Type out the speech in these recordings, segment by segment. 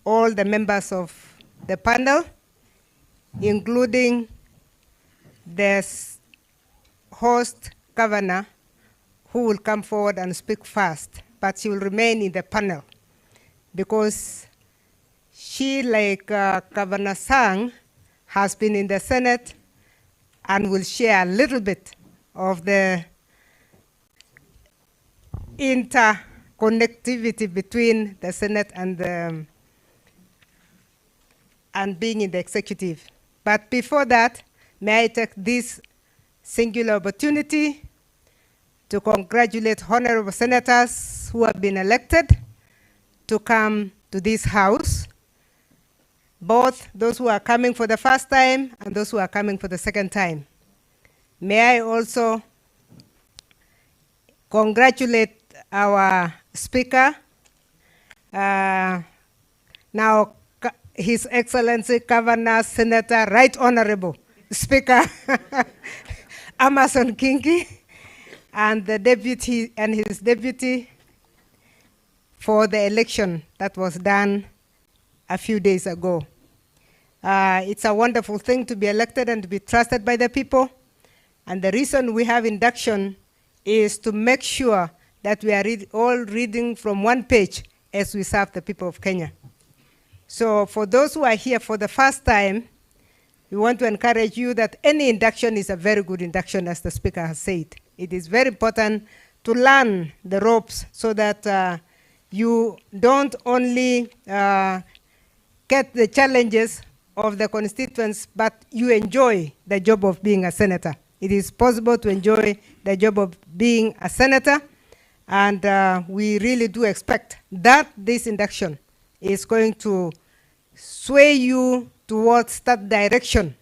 all the members of the panel, including the host governor, who will come forward and speak first, but she will remain in the panel because she, like Governor Sang, has been in the Senate and will share a little bit of the interconnectivity between the Senate and being in the executive. But before that, may I take this singular opportunity to congratulate honorable senators who have been elected to come to this house, both those who are coming for the first time and those who are coming for the second time. May I also congratulate our speaker, now His Excellency Governor Senator Right Honorable Speaker Amason Kingi, and the deputy and his deputy for the election that was done a few days ago. It's a wonderful thing to be elected and to be trusted by the people. And the reason we have induction is to make sure that we are all reading from one page as we serve the people of Kenya. So for those who are here for the first time, we want to encourage you that any induction is a very good induction, as the speaker has said. It is very important to learn the ropes so that you don't only get the challenges of the constituents, but you enjoy the job of being a senator. It is possible to enjoy the job of being a senator, and we really do expect that this induction is going to sway you towards that direction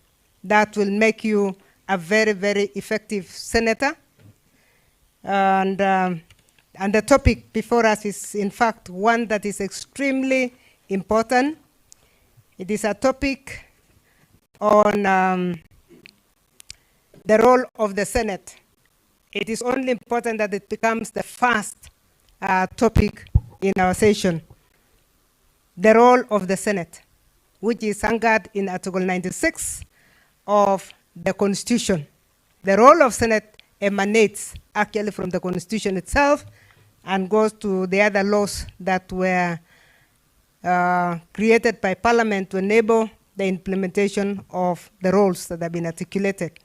that will make you a very, very effective senator. And the topic before us is, in fact, one that is extremely important. It is a topic on the role of the Senate. It is only important that it becomes the first topic in our session. The role of the Senate, which is anchored in Article 96 of the Constitution. The role of Senate emanates actually from the Constitution itself and goes to the other laws that were created by Parliament to enable the implementation of the roles that have been articulated.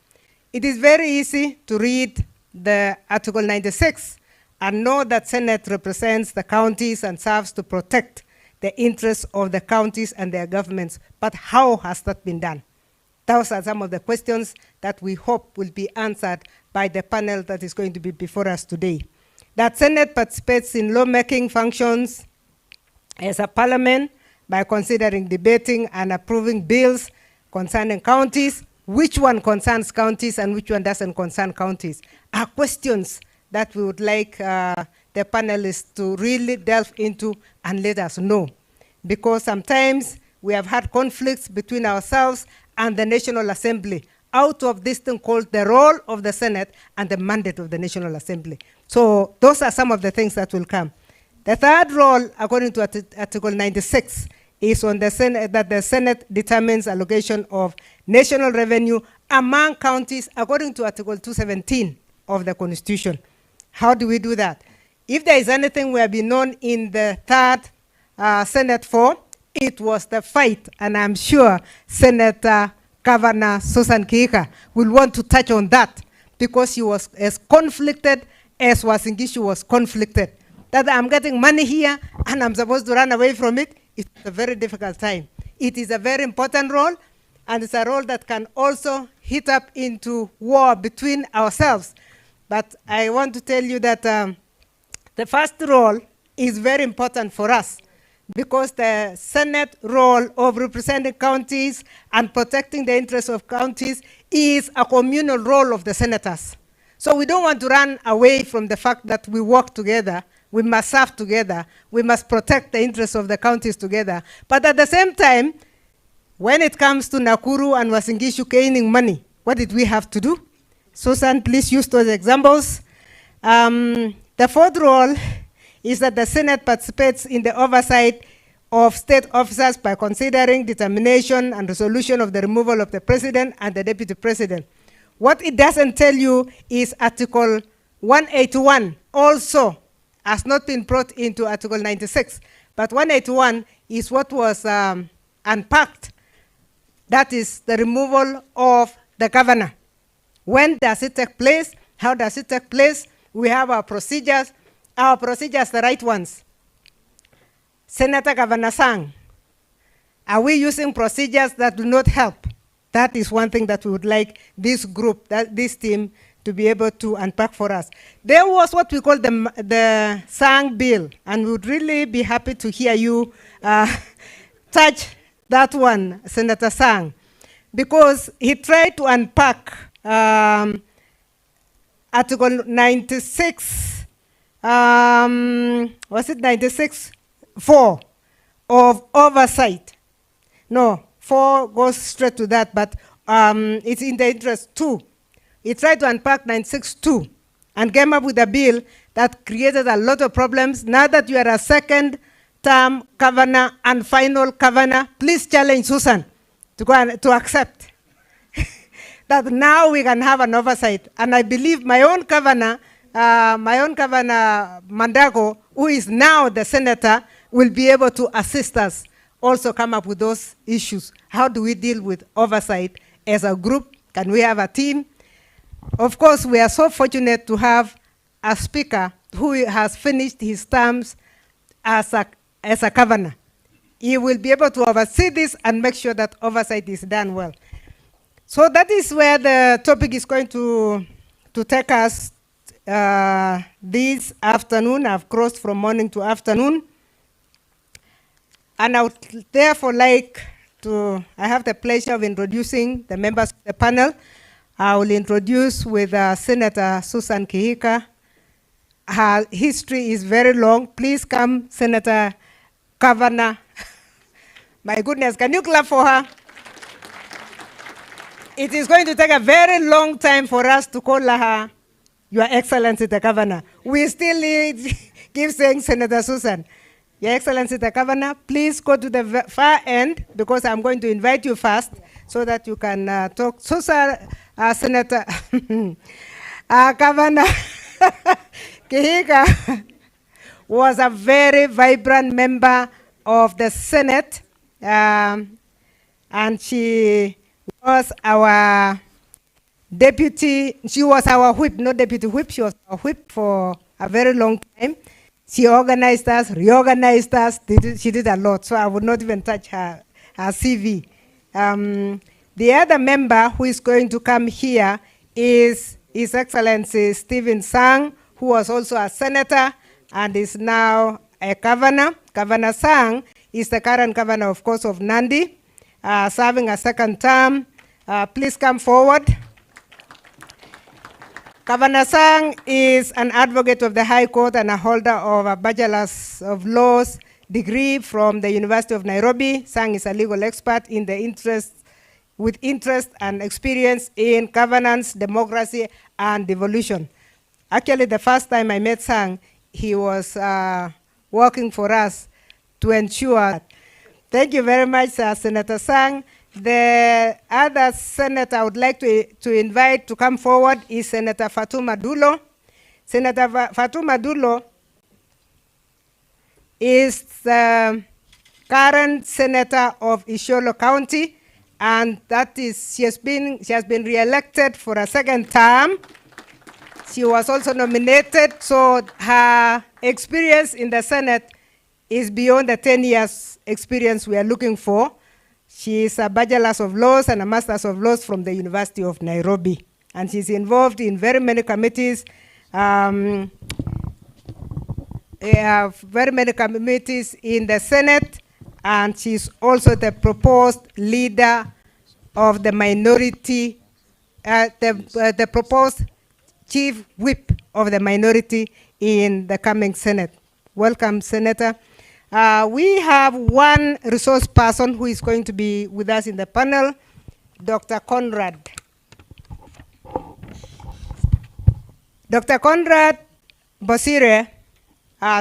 It is very easy to read the Article 96 and know that Senate represents the counties and serves to protect the interests of the counties and their governments. But how has that been done? Those are some of the questions that we hope will be answered by the panel that is going to be before us today. That Senate participates in lawmaking functions as a parliament by considering, debating, and approving bills concerning counties. Which one concerns counties and which one doesn't concern counties are questions that we would like the panelists to really delve into and let us know. Because sometimes we have had conflicts between ourselves and the National Assembly out of this thing called the role of the Senate and the mandate of the National Assembly. So those are some of the things that will come. The third role, according to Article 96, is on the Senate, that the Senate determines allocation of national revenue among counties according to Article 217 of the Constitution. How do we do that? If there is anything we have been known in the third Senate for, it was the fight, and I'm sure Senator Governor Susan Kihika will want to touch on that, because she was as conflicted as Wasingishu was conflicted. That I'm getting money here and I'm supposed to run away from it. It's a very difficult time. It is a very important role, and it's a role that can also hit up into war between ourselves. But I want to tell you that the first role is very important for us, because the Senate role of representing counties and protecting the interests of counties is a communal role of the senators. So we don't want to run away from the fact that we work together. We must serve together. We must protect the interests of the counties together. But at the same time, when it comes to Nakuru and Wasingishu gaining money, what did we have to do? Susan, please use those examples. The fourth role is that the Senate participates in the oversight of state officers by considering determination and resolution of the removal of the president and the deputy president. What it doesn't tell you is Article 181 also has not been brought into Article 96, but 181 is what was unpacked. That is the removal of the governor. When does it take place? How does it take place? We have our procedures. Our procedures, the right ones. Senator Governor Sang, are we using procedures that do not help? That is one thing that we would like this group, this team, to be able to unpack for us. There was what we call the Sang bill, and we would really be happy to hear you touch that one, Senator Sang, because he tried to unpack Article 96, was it 96.4 of oversight? No, 4 goes straight to that, but it's in the interest 2. He tried to unpack 96.2 and came up with a bill that created a lot of problems. Now that you are a second-term governor and final governor, please challenge Susan to go and to accept that now we can have an oversight. And I believe my own governor Mandago, who is now the senator, will be able to assist us also come up with those issues. How do we deal with oversight as a group? Can we have a team? Of course, we are so fortunate to have a speaker who has finished his terms as a governor. He will be able to oversee this and make sure that oversight is done well. So that is where the topic is going to take us this afternoon. I've crossed from morning to afternoon. And I would therefore like to, I have the pleasure of introducing the members of the panel. I will introduce with Senator Susan Kihika. Her history is very long. Please come, Senator Governor. My goodness, can you clap for her? It is going to take a very long time for us to call her Your Excellency the Governor. We still keep saying Senator Susan. Your Excellency the Governor, please go to the far end, because I'm going to invite you first so that you can talk. Susan, Senator Governor Kihika was a very vibrant member of the Senate, and she was our deputy. She was our whip, not deputy whip. She was our whip for a very long time. She organized us, reorganized us. She did a lot, so I would not even touch her CV. The other member who is going to come here is His Excellency Stephen Sang, who was also a senator and is now a governor. Governor Sang is the current governor, of course, of Nandi, serving a second term. Please come forward. Governor Sang is an advocate of the High Court and a holder of a Bachelor's of Laws degree from the University of Nairobi. Sang is a legal expert with interest and experience in governance, democracy, and devolution. Actually, the first time I met Sang, he was working for us to ensure. Thank you very much, Senator Sang. The other senator I would like to invite to come forward is Senator Fatuma Dulo. Senator Fatuma Dulo is the current senator of Isiolo County, and that is, she has been re-elected for a second term. She was also nominated, so her experience in the Senate is beyond the 10 years experience we are looking for. She is a Bachelor's of Laws and a Master's of Laws from the University of Nairobi. And she's involved in very many committees, very many committees in the Senate, and she's also the proposed leader of the minority, the proposed chief whip of the minority in the coming Senate. Welcome, Senator. We have one resource person who is going to be with us in the panel, Dr. Conrad. Dr. Conrad Bosire,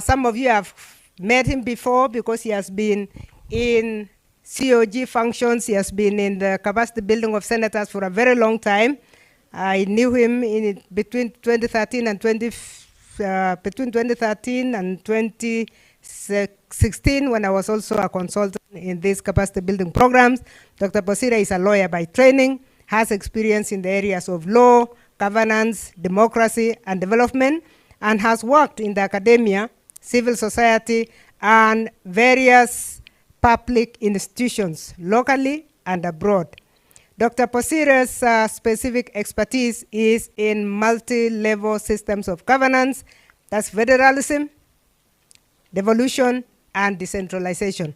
some of you have met him before because he has been in COG functions. He has been in the capacity building of senators for a very long time. I knew him between 2013 and 2016 when I was also a consultant in these capacity building programs. Dr. Bosire is a lawyer by training, has experience in the areas of law, governance, democracy, and development, and has worked in the academia, civil society, and various public institutions, locally and abroad. Dr. Bosire's specific expertise is in multi-level systems of governance, that's federalism, devolution, and decentralization,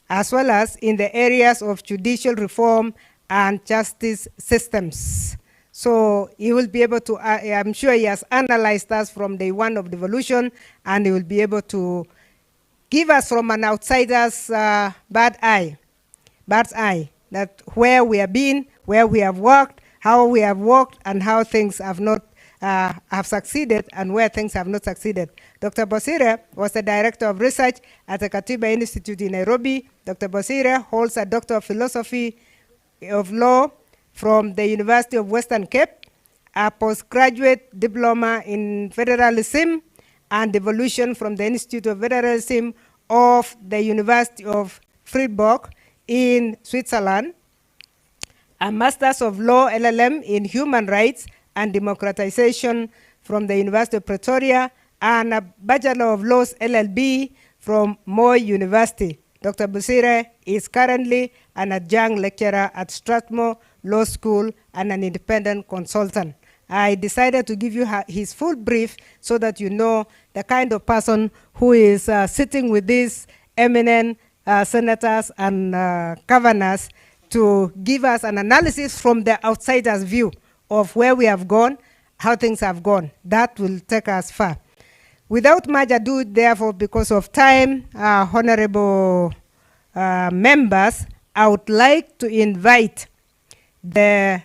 as well as in the areas of judicial reform and justice systems. So he will be able to, I'm sure he has analyzed us from day one of devolution, and he will be able to give us from an outsider's bird's eye, that where we have been, where we have worked, how we have worked, and how things have not have succeeded and where things have not succeeded. Dr. Bosire was the Director of Research at the Katiba Institute in Nairobi. Dr. Bosire holds a Doctor of Philosophy of Law from the University of Western Cape, a postgraduate diploma in federalism and devolution from the Institute of Federalism of the University of Freiburg in Switzerland, a Master's of Law LLM in Human Rights and Democratization from the University of Pretoria, and a Bachelor of Laws LLB from Moi University. Dr. Bosire is currently an adjunct lecturer at Strathmore Law School and an independent consultant. I decided to give you his full brief so that you know the kind of person who is sitting with these eminent senators and governors to give us an analysis from the outsider's view of where we have gone, how things have gone. That will take us far. Without much ado, therefore, because of time, honorable members, I would like to invite the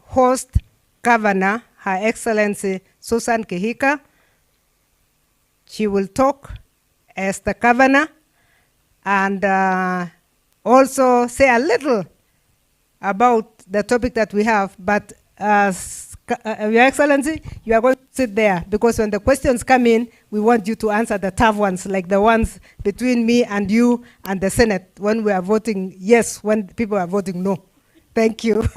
host governor, Her Excellency Susan Kihika. She will talk as the governor and also say a little about the topic that we have, but Your Excellency, you are going to sit there because when the questions come in, we want you to answer the tough ones, like the ones between me and you and the Senate when we are voting yes, when people are voting no. Thank you.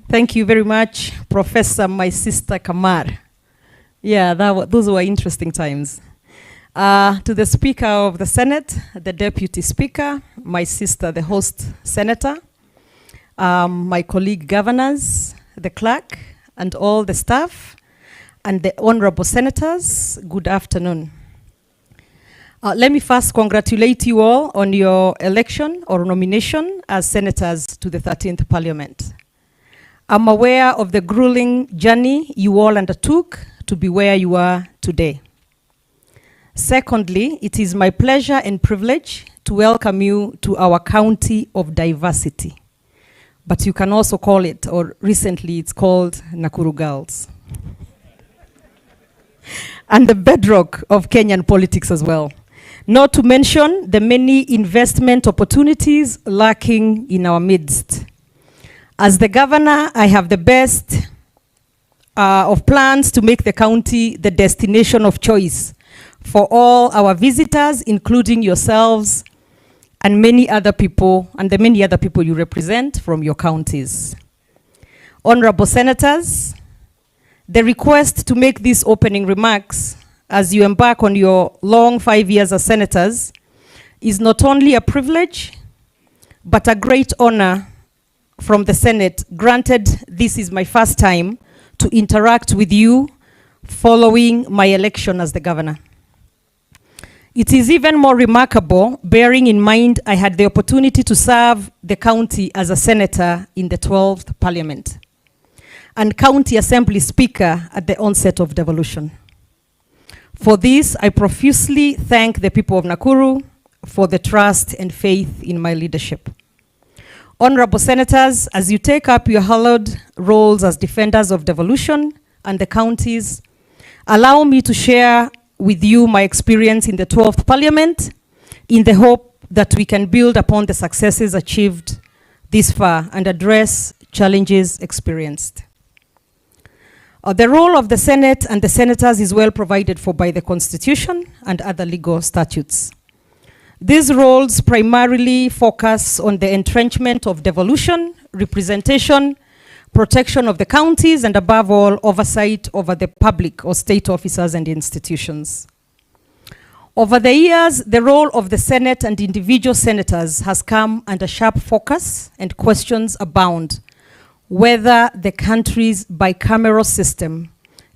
Thank you very much, Professor, my sister Kamar. Yeah, those were interesting times. To the Speaker of the Senate, the Deputy Speaker, my sister, the host Senator, my colleague governors, the clerk, and all the staff, and the honorable senators, good afternoon. Let me first congratulate you all on your election or nomination as senators to the 13th Parliament. I'm aware of the grueling journey you all undertook to be where you are today. Secondly, it is my pleasure and privilege to welcome you to our county of diversity. But you can also call it, or recently it's called Nakuru Girls. And the bedrock of Kenyan politics as well. Not to mention the many investment opportunities lurking in our midst. As the governor, I have the best of plans to make the county the destination of choice for all our visitors, including yourselves and many other people, and the many other people you represent from your counties. Honorable Senators, the request to make these opening remarks as you embark on your long 5 years as senators is not only a privilege, but a great honor from the Senate, granted this is my first time to interact with you following my election as the governor. It is even more remarkable, bearing in mind I had the opportunity to serve the county as a senator in the 12th Parliament and County Assembly Speaker at the onset of devolution. For this, I profusely thank the people of Nakuru for the trust and faith in my leadership. Honorable Senators, as you take up your hallowed roles as defenders of devolution and the counties, allow me to share with you my experience in the 12th Parliament in the hope that we can build upon the successes achieved this far and address challenges experienced. The role of the Senate and the Senators is well provided for by the Constitution and other legal statutes. These roles primarily focus on the entrenchment of devolution, representation, protection of the counties, and above all, oversight over the public or state officers and institutions. Over the years, the role of the Senate and individual senators has come under sharp focus and questions abound whether the country's bicameral system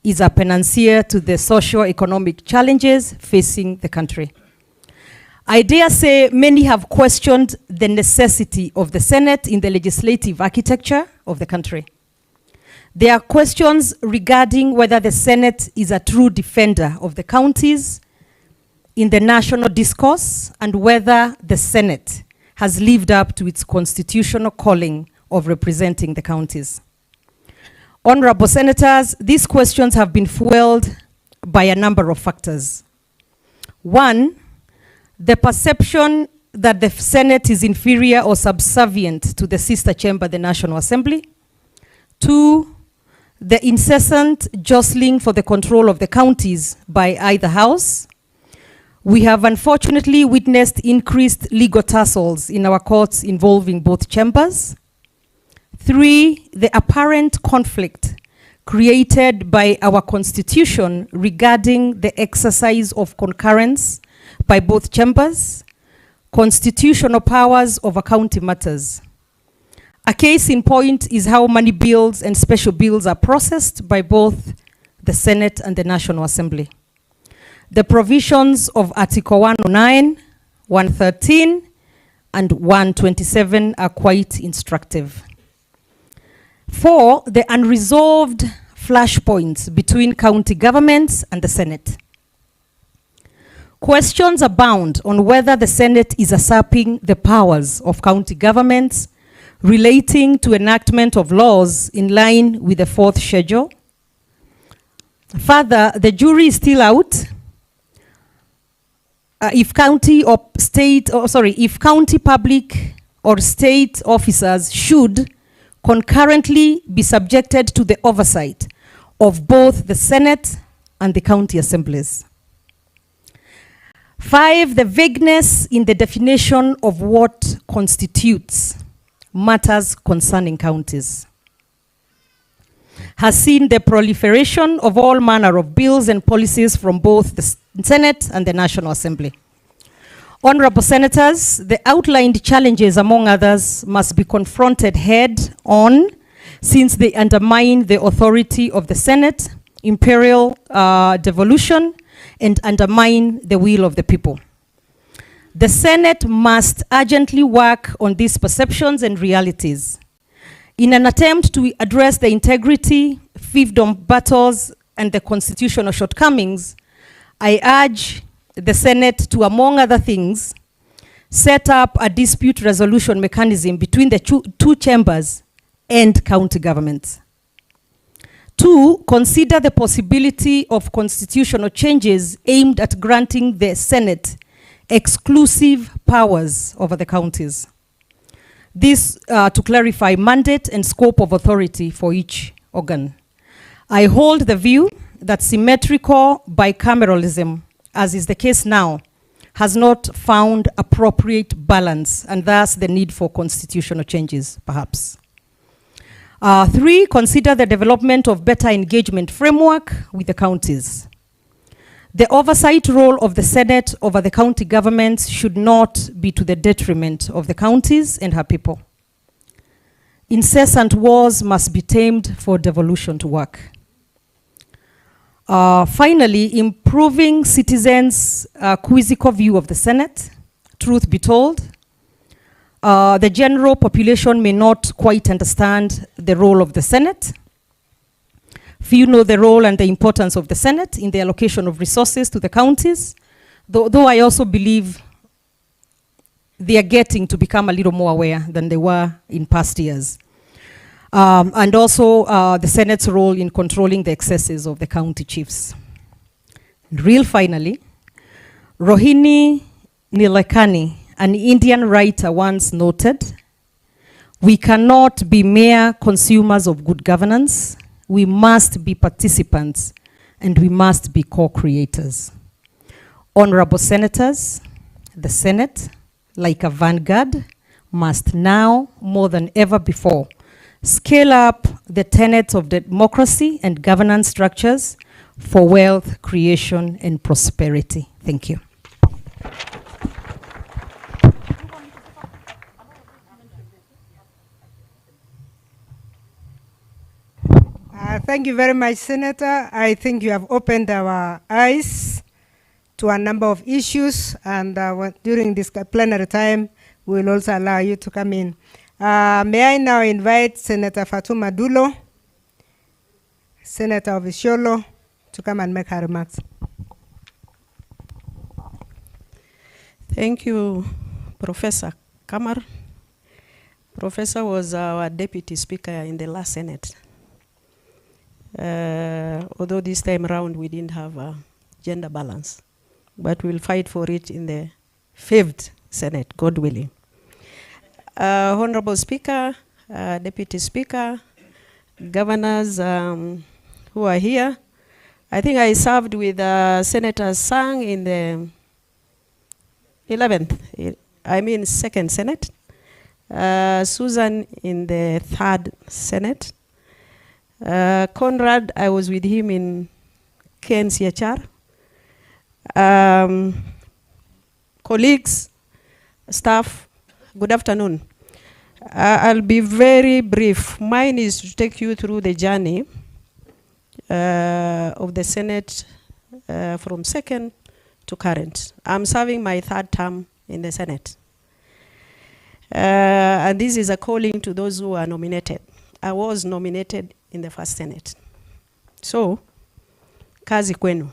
is a panacea to the socio-economic challenges facing the country. I dare say many have questioned the necessity of the Senate in the legislative architecture of the country. There are questions regarding whether the Senate is a true defender of the counties in the national discourse and whether the Senate has lived up to its constitutional calling of representing the counties. Honorable Senators, these questions have been fueled by a number of factors. One, the perception that the Senate is inferior or subservient to the sister chamber, the National Assembly. Two, the incessant jostling for the control of the counties by either house. We have unfortunately witnessed increased legal tussles in our courts involving both chambers. Three, the apparent conflict created by our constitution regarding the exercise of concurrence by both chambers, constitutional powers over county matters. A case in point is how many bills and special bills are processed by both the Senate and the National Assembly. The provisions of Article 109, 113, and 127 are quite instructive. Four, the unresolved flashpoints between county governments and the Senate. Questions abound on whether the Senate is usurping the powers of county governments relating to enactment of laws in line with the fourth schedule. Further, the jury is still out if county public or state officers should concurrently be subjected to the oversight of both the Senate and the county assemblies. Five, the vagueness in the definition of what constitutes matters concerning counties has seen the proliferation of all manner of bills and policies from both the Senate and the National Assembly. Honorable Senators, the outlined challenges, among others, must be confronted head on since they undermine the authority of the Senate, imperial devolution, and undermine the will of the people. The Senate must urgently work on these perceptions and realities. In an attempt to address the integrity, fiefdom battles, and the constitutional shortcomings, I urge the Senate to, among other things, set up a dispute resolution mechanism between the two chambers and county governments. 2, consider the possibility of constitutional changes aimed at granting the Senate exclusive powers over the counties. This to clarify mandate and scope of authority for each organ. I hold the view that symmetrical bicameralism, as is the case now, has not found appropriate balance, and thus the need for constitutional changes, perhaps. 3, consider the development of better engagement framework with the counties. The oversight role of the Senate over the county governments should not be to the detriment of the counties and her people. Incessant wars must be tamed for devolution to work. Finally, improving citizens' quizzical view of the Senate. Truth be told, the general population may not quite understand the role of the Senate. Few know the role and the importance of the Senate in the allocation of resources to the counties, though I also believe they are getting to become a little more aware than they were in past years. And also the Senate's role in controlling the excesses of the county chiefs. And finally, Rohini Nilekani, an Indian writer, once noted, "We cannot be mere consumers of good governance. We must be participants, and we must be co-creators." Honorable senators, the Senate, like a vanguard, must now, more than ever before, scale up the tenets of democracy and governance structures for wealth creation and prosperity. Thank you. Thank you very much, Senator. I think you have opened our eyes to a number of issues, and during this plenary time, we will also allow you to come in. May I now invite Senator Fatuma Dulo, Senator of Isiolo, to come and make her remarks. Thank you, Professor Kamar. Professor was our deputy speaker in the last Senate. Although this time around we didn't have a gender balance, but we'll fight for it in the 5th Senate, God willing. Honorable Speaker, Deputy Speaker, governors who are here. I think I served with Senator Sang in the 2nd Senate, Susan in the 3rd Senate, Conrad, I was with him in KNCHR. Colleagues, staff, good afternoon. I'll be very brief. Mine is to take you through the journey of the Senate from 2nd to current. I'm serving my 3rd term in the Senate. And this is a calling to those who are nominated. I was nominated in the 1st Senate. So, kazi kwenu.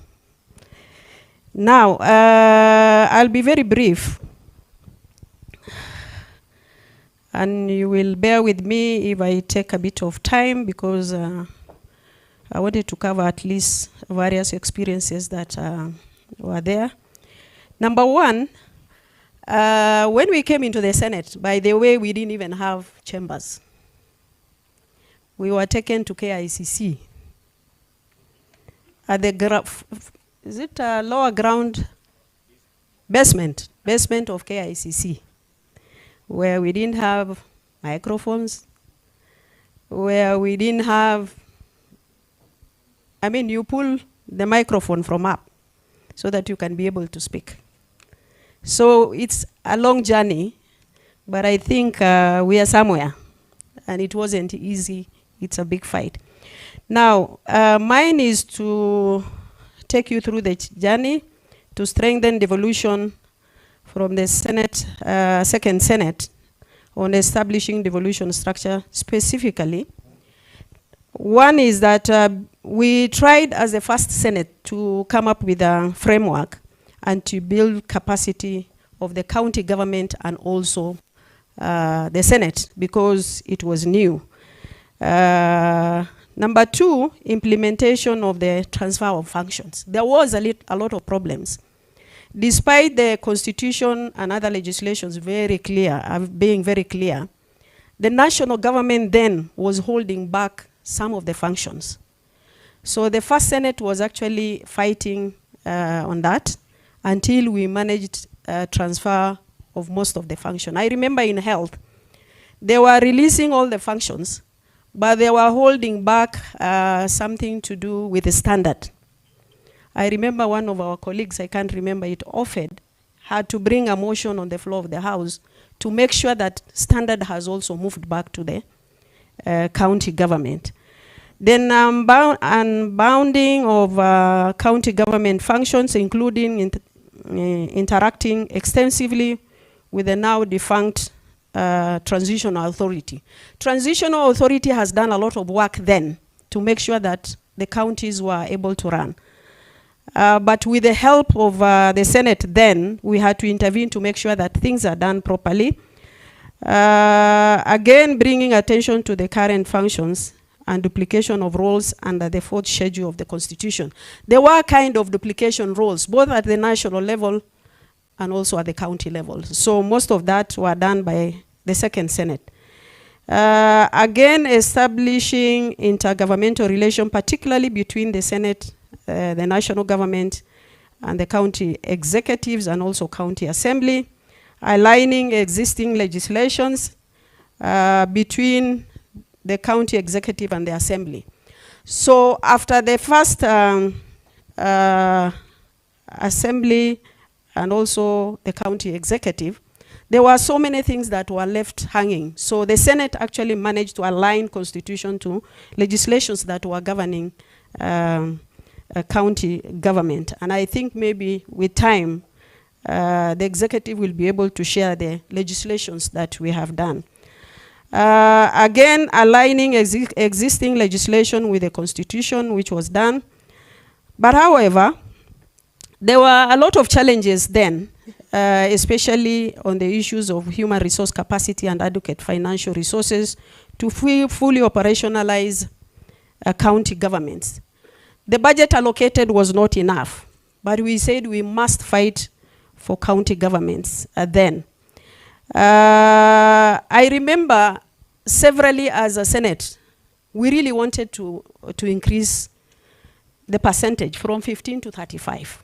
Now, I'll be very brief. And you will bear with me if I take a bit of time, because I wanted to cover at least various experiences that were there. Number one, when we came into the Senate, by the way, we didn't even have chambers. We were taken to KICC. At the is it a lower ground? Basement of KICC, where we didn't have microphones, where we didn't have, you pull the microphone from up so that you can be able to speak. So it's a long journey, but I think we are somewhere, and it wasn't easy. It's a big fight. Now, mine is to take you through the journey to strengthen devolution from the Senate, Second Senate, on establishing devolution structure specifically. One is that we tried as the first Senate to come up with a framework and to build capacity of the county government and also the Senate, because it was new. Number two, implementation of the transfer of functions. There was a lot of problems. Despite the constitution and other legislations being very clear, the national government then was holding back some of the functions. So the first Senate was actually fighting on that until we managed transfer of most of the function. I remember in health, they were releasing all the functions, but they were holding back something to do with the standard. I remember one of our colleagues, I can't remember it, had to bring a motion on the floor of the House to make sure that standard has also moved back to the county government. Then unbounding of county government functions, including interacting extensively with the now defunct transitional authority. Transitional authority has done a lot of work then to make sure that the counties were able to run. But with the help of the Senate then, we had to intervene to make sure that things are done properly. Again, bringing attention to the current functions and duplication of roles under the fourth schedule of the Constitution. There were kind of duplication roles, both at the national level and also at the county level. So most of that were done by the second Senate. Again, establishing intergovernmental relation, particularly between the Senate, the national government, and the county executives and also county assembly, aligning existing legislations between the county executive and the assembly. So after the first assembly and also the county executive, there were so many things that were left hanging. So the Senate actually managed to align constitution to legislations that were governing county government. And I think maybe with time, the executive will be able to share the legislations that we have done. Again, aligning existing legislation with the constitution, which was done. But however, there were a lot of challenges then, especially on the issues of human resource capacity and adequate financial resources to fully operationalize county governments. The budget allocated was not enough, but we said we must fight for county governments then. I remember severally as a Senate, we really wanted to increase the percentage from 15 to 35.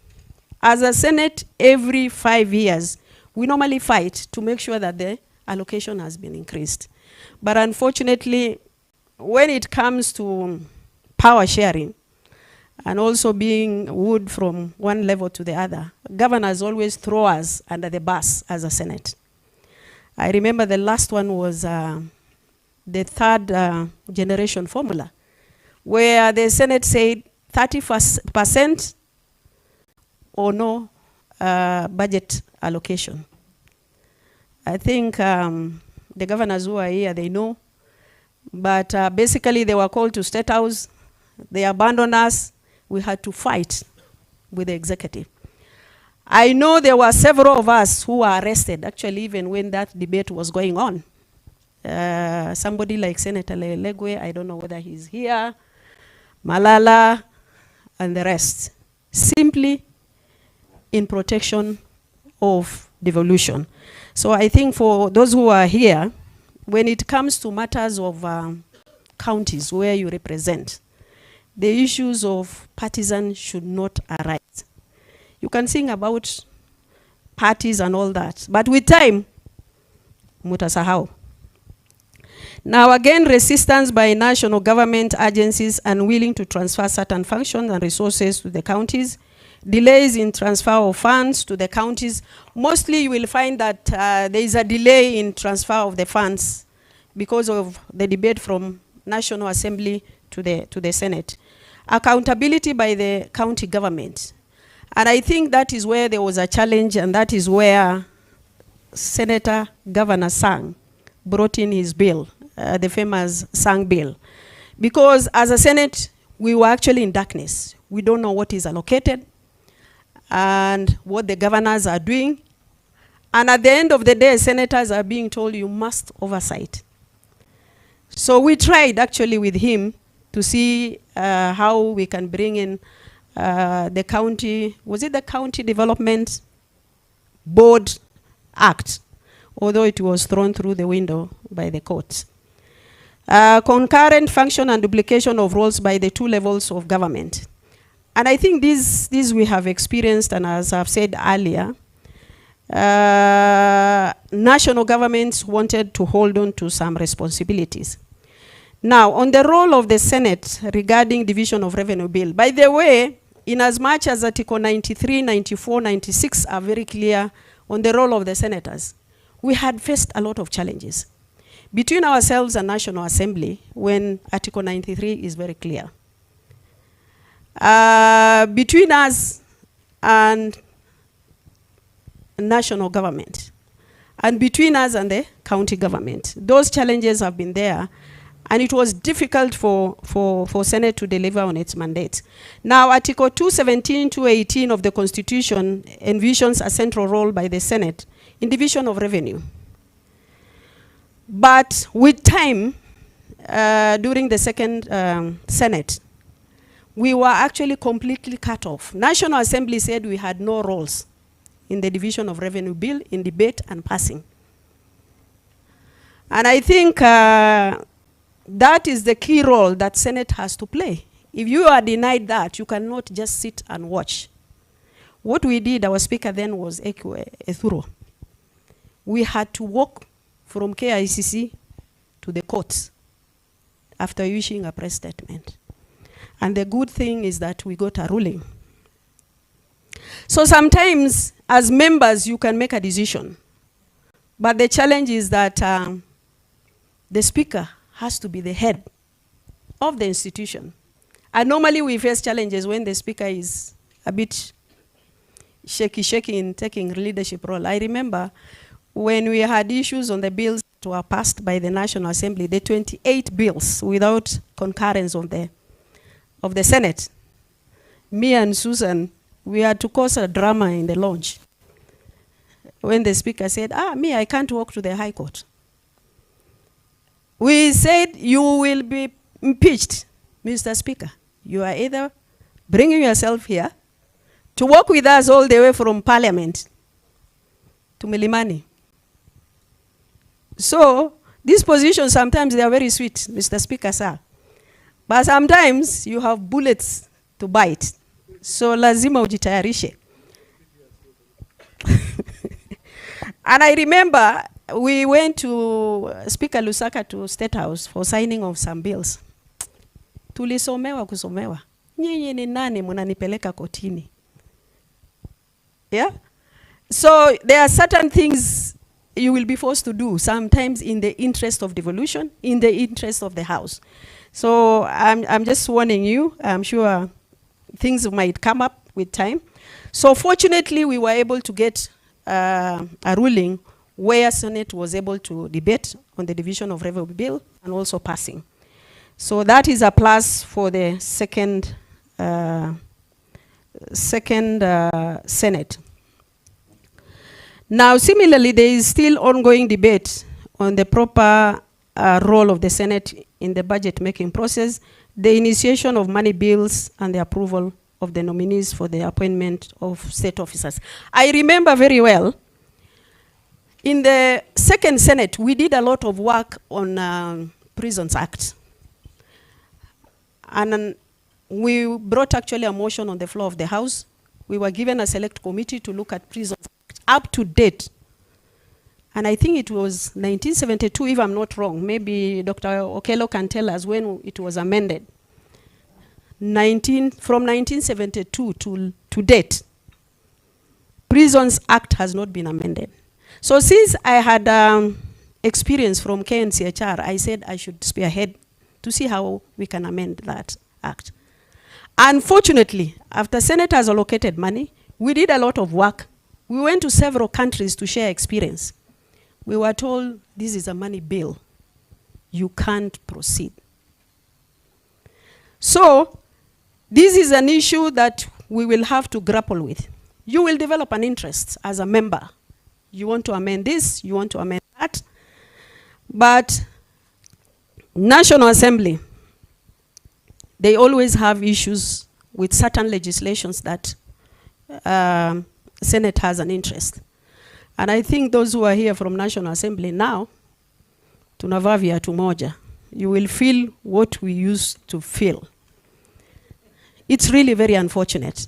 As a Senate, every 5 years, we normally fight to make sure that the allocation has been increased. But unfortunately, when it comes to power sharing, and also being wood from one level to the other, governors always throw us under the bus as a Senate. I remember the last one was the third generation formula, where the Senate said 30% or no budget allocation. I think the governors who are here, they know, but basically they were called to State House, they abandoned us, we had to fight with the executive. I know there were several of us who were arrested, actually, even when that debate was going on. Somebody like Senator Legwe, I don't know whether he's here, Malala, and the rest, simply in protection of devolution. So I think for those who are here, when it comes to matters of counties where you represent, the issues of partisan should not arise. You can sing about parties and all that, but with time, mutasahau. Now again, resistance by national government agencies unwilling to transfer certain functions and resources to the counties, delays in transfer of funds to the counties. Mostly you will find that there is a delay in transfer of the funds because of the debate from National Assembly to the Senate. Accountability by the county government. And I think that is where there was a challenge, and that is where Senator Governor Sang brought in his bill, the famous Sang bill. Because as a Senate, we were actually in darkness. We don't know what is allocated and what the governors are doing. And at the end of the day, senators are being told you must oversight. So we tried actually with him to see how we can bring in the county, was it the County Development Board Act, although it was thrown through the window by the courts. Concurrent function and duplication of roles by the two levels of government. And I think these we have experienced, and as I've said earlier, national governments wanted to hold on to some responsibilities. Now, on the role of the Senate regarding division of revenue bill, by the way, in as much as Article 93, 94, 96 are very clear on the role of the senators, we had faced a lot of challenges between ourselves and National Assembly when Article 93 is very clear. Between us and national government, and between us and the county government. Those challenges have been there, and it was difficult for Senate to deliver on its mandate. Now, Article 217, 218 of the Constitution envisions a central role by the Senate in division of revenue. But with time, during the second Senate, we were actually completely cut off. National Assembly said we had no roles in the division of revenue bill, in debate and passing. And I think that is the key role that Senate has to play. If you are denied that, you cannot just sit and watch. What we did, our speaker then was thorough. We had to walk from KICC to the courts after issuing a press statement. And the good thing is that we got a ruling. So sometimes, as members, you can make a decision. But the challenge is that the speaker has to be the head of the institution. And normally we face challenges when the speaker is a bit shaky in taking leadership role. I remember when we had issues on the bills that were passed by the National Assembly, the 28 bills without concurrence of the Senate. Me and Susan, we had to cause a drama in the lounge when the speaker said, I can't walk to the High Court. We said, you will be impeached, Mr. Speaker. You are either bringing yourself here to work with us all the way from Parliament to Milimani. So, these positions, sometimes they are very sweet, Mr. Speaker, sir. But sometimes you have bullets to bite. So, lazima ujitayarishe. And I remember we went to Speaker Lusaka to State House for signing of some bills. Tulisomewa kusomewa. Nyinyi ni nani munanipeleka kotini? Yeah? So there are certain things you will be forced to do, sometimes in the interest of devolution, in the interest of the House. So I'm just warning you. I'm sure things might come up with time. So fortunately, we were able to get a ruling where Senate was able to debate on the division of revenue bill and also passing. So that is a plus for the second Senate. Now, similarly, there is still ongoing debate on the proper role of the Senate in the budget-making process, the initiation of money bills, and the approval of the nominees for the appointment of state officers. I remember very well, in the second Senate, we did a lot of work on Prisons Act. And we brought actually a motion on the floor of the House. We were given a select committee to look at Prisons Act up to date. And I think it was 1972, if I'm not wrong. Maybe Dr. Okello can tell us when it was amended. From 1972 to date, Prisons Act has not been amended. So since I had experience from KNCHR, I said I should spearhead to see how we can amend that act. Unfortunately, after senators allocated money, we did a lot of work. We went to several countries to share experience. we were told this is a money bill. You can't proceed. So this is an issue that we will have to grapple with. You will develop an interest as a member. You want to amend this, you want to amend that. But National Assembly, they always have issues with certain legislations that Senate has an interest. And I think those who are here from National Assembly now, tunavaa viatu moja, you will feel what we used to feel. It's really very unfortunate.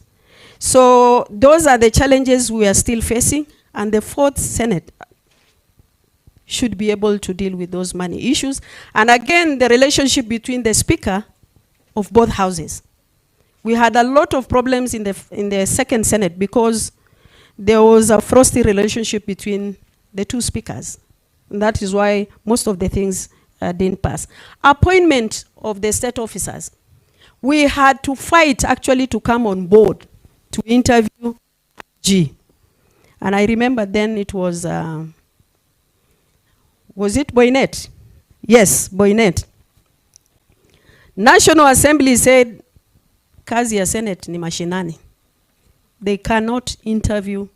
So those are the challenges we are still facing, and the fourth Senate should be able to deal with those money issues. And again, the relationship between the Speaker of both houses. We had a lot of problems in the second Senate because there was a frosty relationship between the two speakers. And that is why most of the things didn't pass. Appointment of the state officers. We had to fight actually to come on board to interview G. And I remember then it was it Boynet? Yes, Boynet. National Assembly said, kazi ya Senate ni mashinani. They cannot interview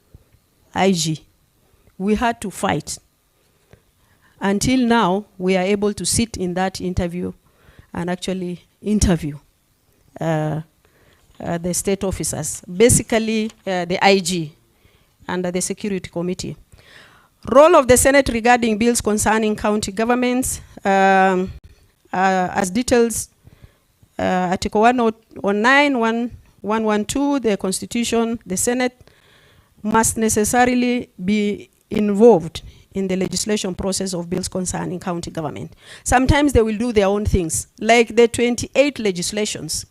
IG. We had to fight. Until now, we are able to sit in that interview and actually interview the state officers, basically the IG and the Security Committee. Role of the Senate regarding bills concerning county governments, as details, Article 109, 112, the Constitution, the Senate must necessarily be involved in the legislation process of bills concerning county government. Sometimes they will do their own things, like the 28 legislations.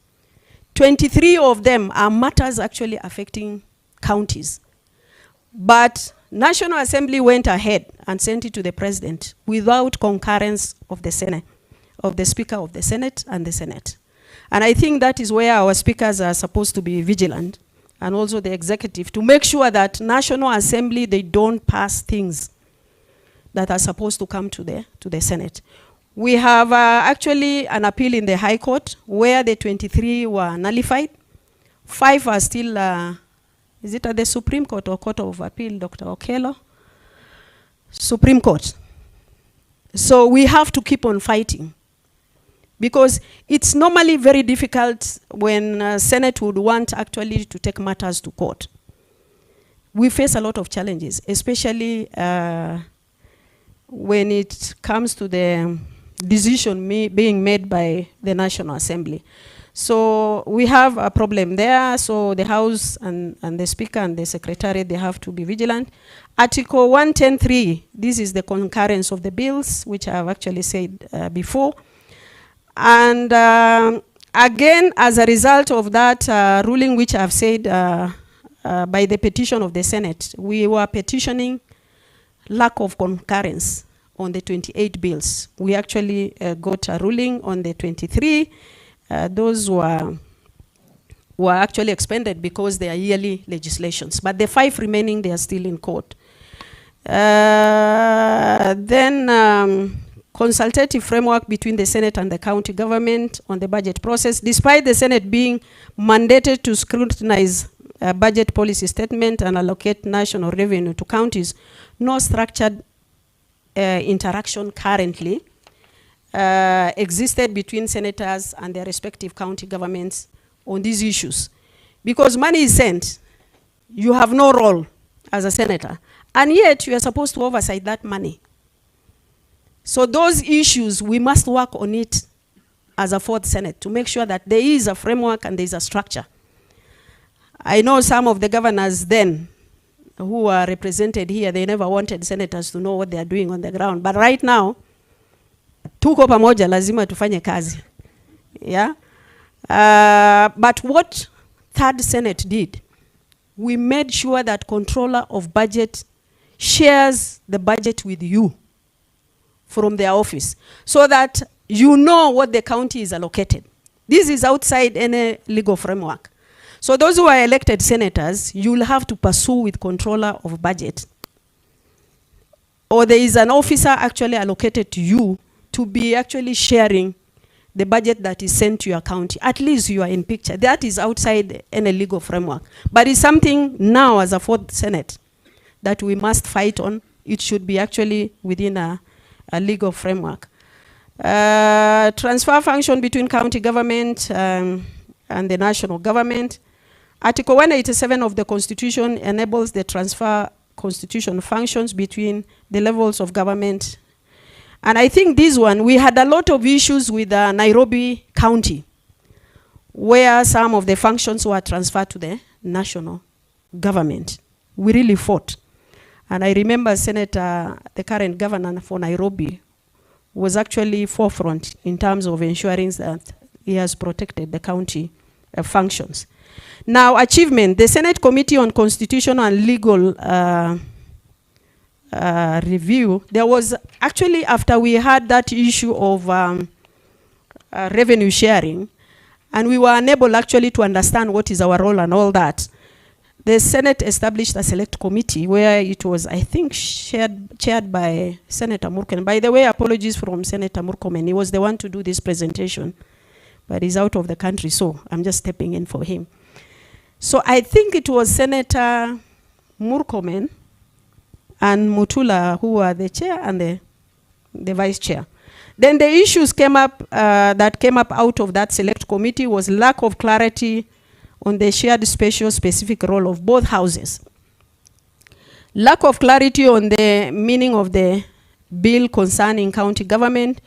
23 of them are matters actually affecting counties. But National Assembly went ahead and sent it to the President without concurrence of the Senate, of the Speaker of the Senate and the Senate. And I think that is where our speakers are supposed to be vigilant, and also the executive, to make sure that National Assembly, they don't pass things that are supposed to come to the Senate. We have actually an appeal in the High Court where the 23 were nullified. 5 are still, is it at the Supreme Court or Court of Appeal, Dr. Okello? Supreme Court. So we have to keep on fighting, because it's normally very difficult when Senate would want actually to take matters to court. We face a lot of challenges, especially when it comes to the decision being made by the National Assembly. So we have a problem there. So the House and the Speaker and the Secretary, they have to be vigilant. Article 110.3, this is the concurrence of the bills, which I have actually said before. And again, as a result of that ruling, which I have said by the petition of the Senate, we were petitioning lack of concurrence on the 28 bills. We actually got a ruling on the 23. Those were actually expended because they are yearly legislations. But the 5 remaining, they are still in court. Then consultative framework between the Senate and the county government on the budget process. Despite the Senate being mandated to scrutinize budget policy statement and allocate national revenue to counties, no structured interaction currently existed between senators and their respective county governments on these issues. Because money is sent, you have no role as a senator, and yet you are supposed to oversight that money. So those issues, we must work on it as a fourth Senate to make sure that there is a framework and there is a structure. I know some of the governors then who are represented here, they never wanted senators to know what they are doing on the ground. But right now, tuko pamoja, lazima tufanye kazi. Yeah? But what third Senate did, we made sure that controller of budget shares the budget with you from their office, so that you know what the county is allocated. This is outside any legal framework. So those who are elected senators, you'll have to pursue with controller of budget or there is an officer actually allocated to you to be actually sharing the budget that is sent to your county. At least you are in picture. That is outside any legal framework. But it's something now as a fourth Senate that we must fight on. It should be actually within a legal framework. Transfer function between county government and the national government. Article 187 of the Constitution enables the transfer constitution functions between the levels of government. And I think this one, we had a lot of issues with Nairobi County, where some of the functions were transferred to the national government. We really fought. And I remember Senator, the current governor for Nairobi, was actually forefront in terms of ensuring that he has protected the county functions. Now, achievement, the Senate Committee on Constitutional and Legal Review, there was actually, after we had that issue of revenue sharing, and we were unable actually to understand what is our role and all that, the Senate established a select committee where it was, I think, chaired by Senator Murkomen. By the way, apologies from Senator Murkomen. He was the one to do this presentation, but he's out of the country, so I'm just stepping in for him. So I think it was Senator Murkomen and Mutula who were the chair and the vice chair. Then the issues came up that came up out of that select committee was lack of clarity on the shared spatial specific role of both houses. Lack of clarity on the meaning of the bill concerning county government,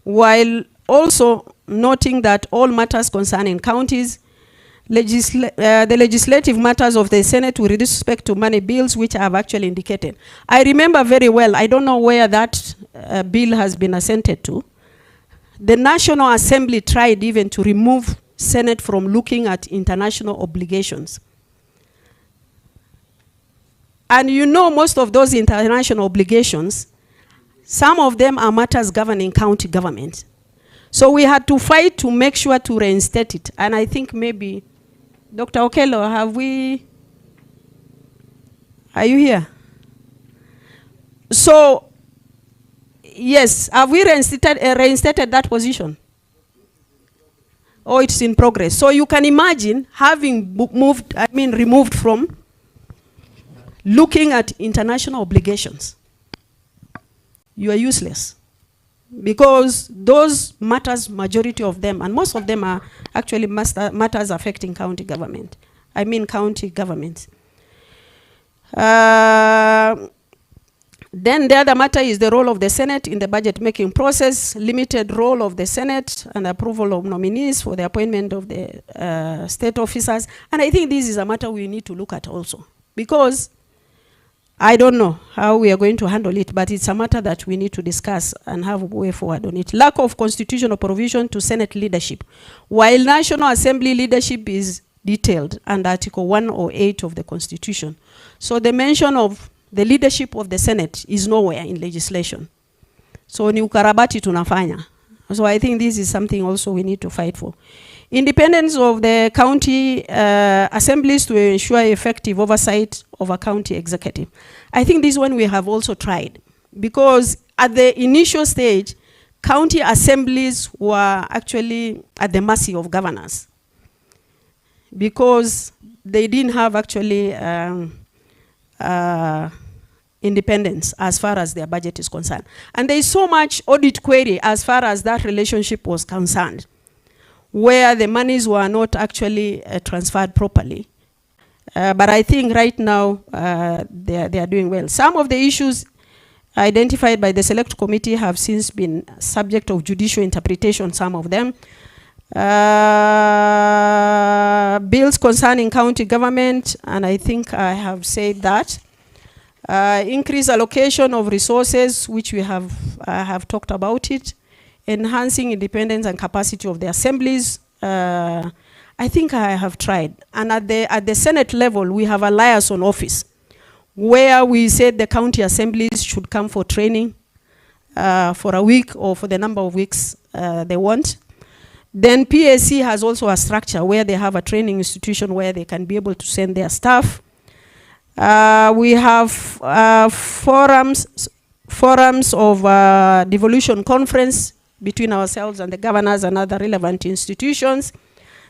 while also noting that all matters concerning counties, the legislative matters of the Senate with respect to money bills, which I have actually indicated. I remember very well, I don't know where that bill has been assented to. The National Assembly tried even to remove Senate from looking at international obligations. And you know, most of those international obligations, some of them are matters governing county government. So we had to fight to make sure to reinstate it. And I think maybe, Dr. Okello, are you here? So, yes, have we reinstated that position? Oh, it's in progress. So you can imagine having removed from looking at international obligations. You are useless. Because those matters, majority of them, and most of them are actually matters affecting county government. County governments. Then the other matter is the role of the Senate in the budget making process, limited role of the Senate and approval of nominees for the appointment of the state officers. And I think this is a matter we need to look at also. Because I don't know how we are going to handle it, but it's a matter that we need to discuss and have a way forward on it. Lack of constitutional provision to Senate leadership. While National Assembly leadership is detailed under Article 108 of the Constitution. So the mention of the leadership of the Senate is nowhere in legislation. So ni ukarabati tunafanya. So I think this is something also we need to fight for. Independence of the county assemblies to ensure effective oversight of a county executive. I think this one we have also tried. Because at the initial stage, county assemblies were actually at the mercy of governors. Because they didn't have actually independence as far as their budget is concerned. And there is so much audit query as far as that relationship was concerned, where the monies were not actually transferred properly. But I think right now they are doing well. Some of the issues identified by the select committee have since been subject of judicial interpretation, some of them. Bills concerning county government, and I think I have said that. Increase allocation of resources, which we have talked about it. Enhancing independence and capacity of the assemblies. I think I have tried. And at the Senate level, we have a liaison office where we said the county assemblies should come for training for a week or for the number of weeks they want. Then PSC has also a structure where they have a training institution where they can be able to send their staff. We have forums. forums of devolution conference between ourselves and the governors and other relevant institutions.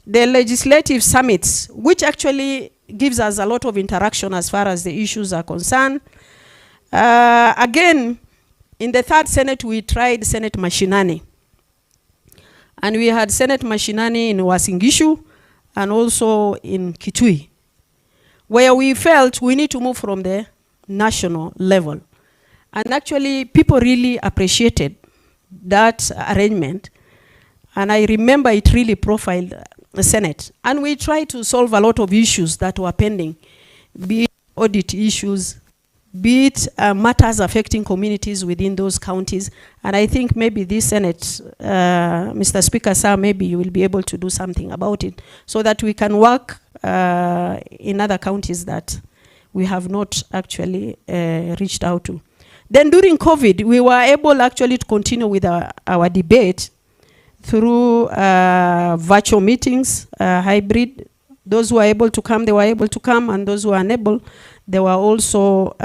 The legislative summits, which actually gives us a lot of interaction as far as the issues are concerned. Again, in the third Senate, we tried Senate Mashinani. And we had Senate Mashinani in Uasin Gishu and also in Kitui, where we felt we need to move from the national level. And actually, people really appreciated that arrangement. And I remember it really profiled the Senate. And we tried to solve a lot of issues that were pending, be it audit issues, be it matters affecting communities within those counties. And I think maybe this Senate, Mr. Speaker, sir, maybe you will be able to do something about it so that we can work in other counties that we have not actually reached out to. Then during COVID, we were able actually to continue with our debate through virtual meetings, hybrid. Those who are able to come, they were able to come, and those who are unable, they were also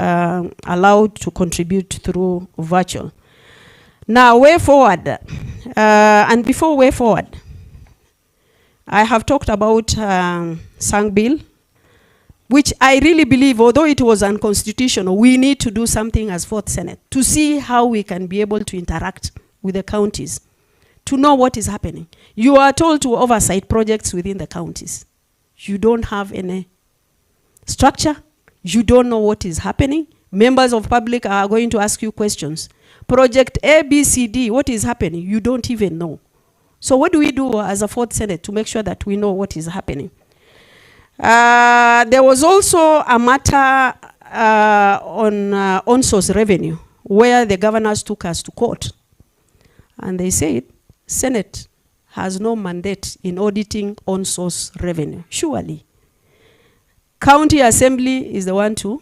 allowed to contribute through virtual. Now, way forward, and before way forward, I have talked about Sang Bill, which I really believe, although it was unconstitutional, we need to do something as Fourth Senate to see how we can be able to interact with the counties, to know what is happening. You are told to oversight projects within the counties. You don't have any structure. You don't know what is happening. Members of public are going to ask you questions. Project A, B, C, D, what is happening? You don't even know. So what do we do as a Fourth Senate to make sure that we know what is happening? There was also a matter on source revenue where the governors took us to court. And they said, Senate has no mandate in auditing on-source revenue. Surely. County Assembly is the one to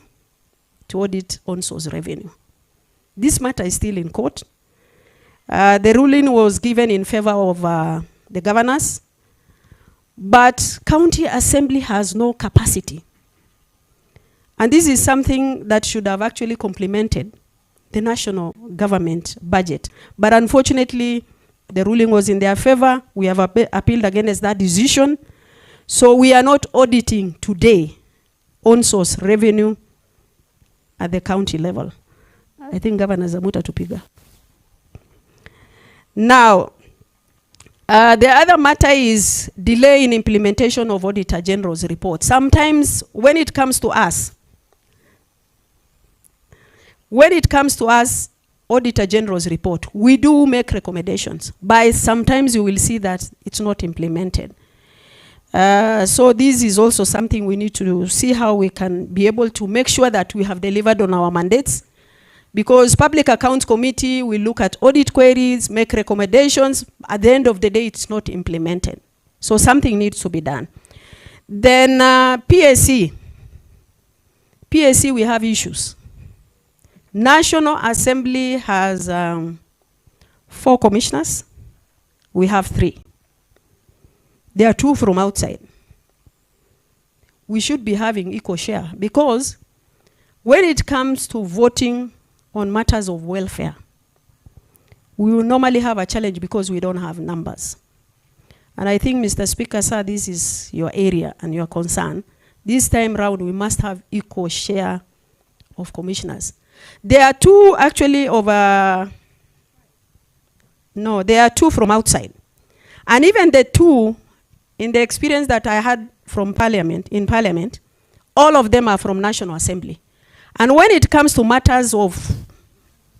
audit on-source revenue. This matter is still in court. The ruling was given in favor of the governors, but County Assembly has no capacity. And this is something that should have actually complemented the national government budget. But unfortunately, the ruling was in their favor. We have appealed against that decision. So we are not auditing today on-source revenue at the county level. I think Governor Zamuta Tupiga. Now, the other matter is delay in implementation of Auditor General's report. Sometimes when it comes to us, Auditor General's report, we do make recommendations, but sometimes you will see that it's not implemented. So this is also something we need to see how we can be able to make sure that we have delivered on our mandates, because Public Accounts Committee will look at audit queries, make recommendations. At the end of the day, it's not implemented. So something needs to be done. Then PSC, we have issues. National Assembly has 4 commissioners. We have 3. There are 2 from outside. We should be having equal share, because when it comes to voting on matters of welfare, we will normally have a challenge because we don't have numbers. And I think, Mr. Speaker, sir, this is your area and your concern. This time round, we must have equal share of commissioners. There are 2 actually there are 2 from outside. And even the 2, in the experience that I had from in Parliament, all of them are from National Assembly. And when it comes to matters of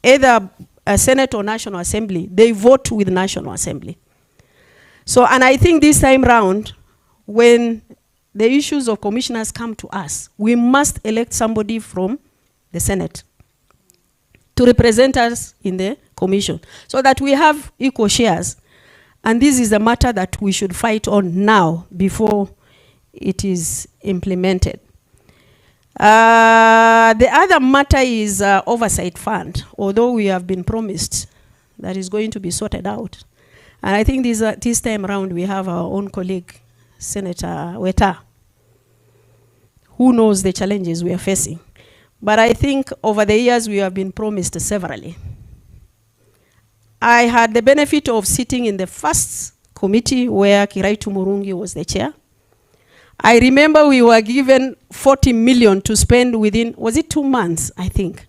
either a Senate or National Assembly, they vote with National Assembly. So, and I think this time round, when the issues of commissioners come to us, we must elect somebody from the Senate to represent us in the commission, so that we have equal shares. And this is a matter that we should fight on now before it is implemented. The other matter is oversight fund, although we have been promised that is going to be sorted out. And I think this time around we have our own colleague, Senator Weta, who knows the challenges we are facing. But I think over the years we have been promised severally. I had the benefit of sitting in the first committee where Kiraitu Murungi was the chair. I remember we were given 40 million to spend within, was it 2 months, I think?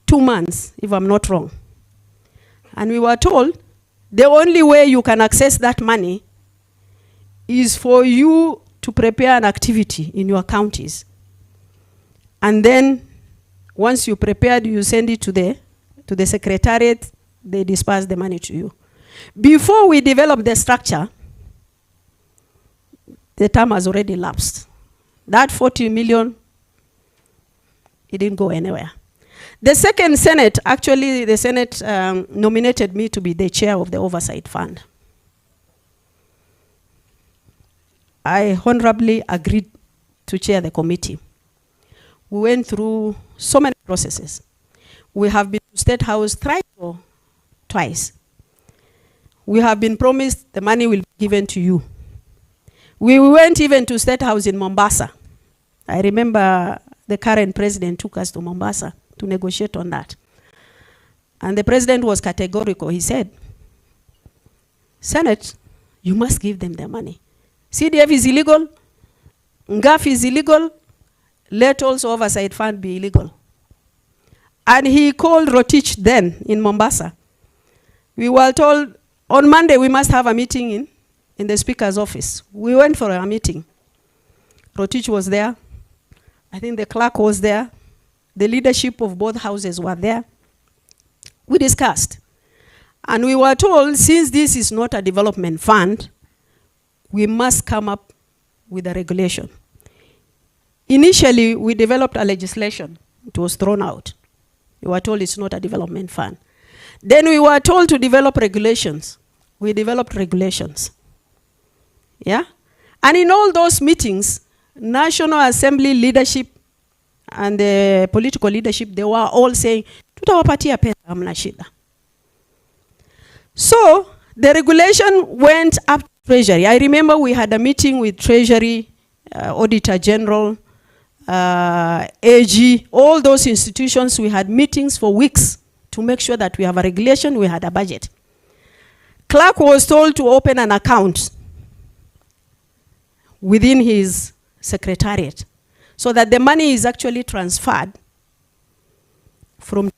2 months, if I'm not wrong. And we were told the only way you can access that money is for you to prepare an activity in your counties. And then once you prepared, you send it to the secretariat, they disperse the money to you. Before we develop the structure, the term has already lapsed. That 40 million, it didn't go anywhere. The second Senate, actually the Senate nominated me to be the chair of the Oversight Fund. I honorably agreed to chair the committee. We went through so many processes. We have been to State House thrice or twice. We have been promised the money will be given to you. We went even to State House in Mombasa. I remember the current president took us to Mombasa to negotiate on that. And the president was categorical. He said, Senate, you must give them their money. CDF is illegal, NGAF is illegal, let also Oversight Fund be illegal. And he called Rotich then in Mombasa. We were told on Monday we must have a meeting in the speaker's office. We went for a meeting. Rotich was there. I think the clerk was there. The leadership of both houses were there. We discussed. And we were told, since this is not a development fund, we must come up with a regulation. Initially, we developed a legislation. It was thrown out. We were told it's not a development fund. Then we were told to develop regulations. We developed regulations. Yeah? And in all those meetings, National Assembly leadership and the political leadership, they were all saying, tutawapatia pesa hamna shida. So, the regulation went up to Treasury. I remember we had a meeting with Treasury, Auditor General, AG, all those institutions. We had meetings for weeks to make sure that we have a regulation, we had a budget. Clerk was told to open an account within his secretariat so that the money is actually transferred from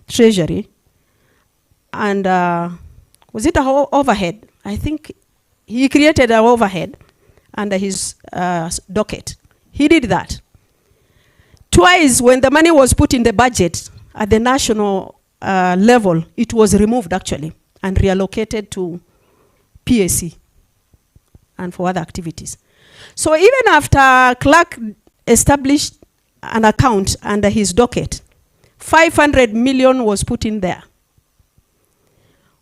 Treasury, and was it an overhead? I think he created an overhead under his docket. He did that. Twice, when the money was put in the budget at the national level, it was removed actually and reallocated to PAC and for other activities. So even after Clark established an account under his docket, 500 million was put in there.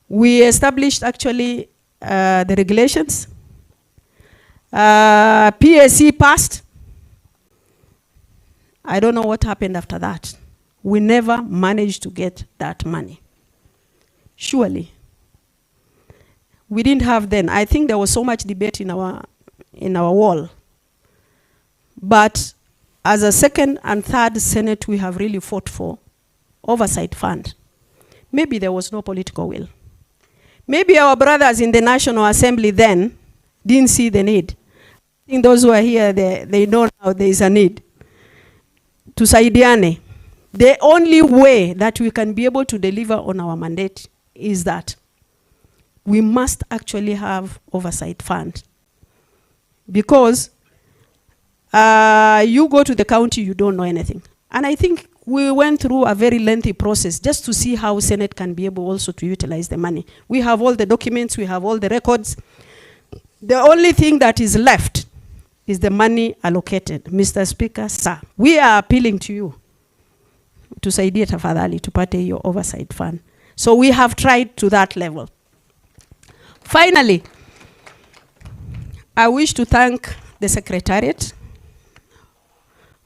We established actually the regulations. PAC passed. I don't know what happened after that. We never managed to get that money. Surely. We didn't have then. I think there was so much debate in our wall. But as a second and third Senate, we have really fought for Oversight Fund. Maybe there was no political will. Maybe our brothers in the National Assembly then didn't see the need. I think those who are here, they know now there is a need. Tusaidiane. The only way that we can be able to deliver on our mandate is that we must actually have Oversight Fund. Because you go to the county, you don't know anything. And I think we went through a very lengthy process just to see how Senate can be able also to utilize the money. We have all the documents, we have all the records. The only thing that is left is the money allocated. Mr. Speaker, sir, we are appealing to you tusaidie tafadhali tupate hiyo Oversight Fund. So we have tried to that level. Finally, I wish to thank the Secretariat.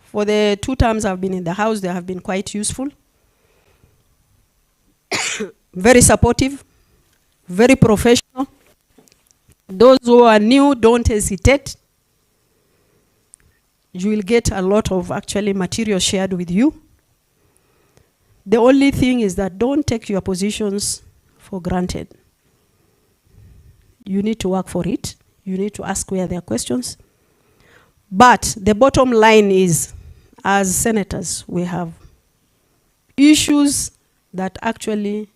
For the 2 terms I've been in the House, they have been quite useful. Very supportive, very professional. Those who are new, don't hesitate. You will get a lot of actually material shared with you. The only thing is that don't take your positions for granted. You need to work for it. You need to ask where there are questions. But the bottom line is, as senators, we have issues that actually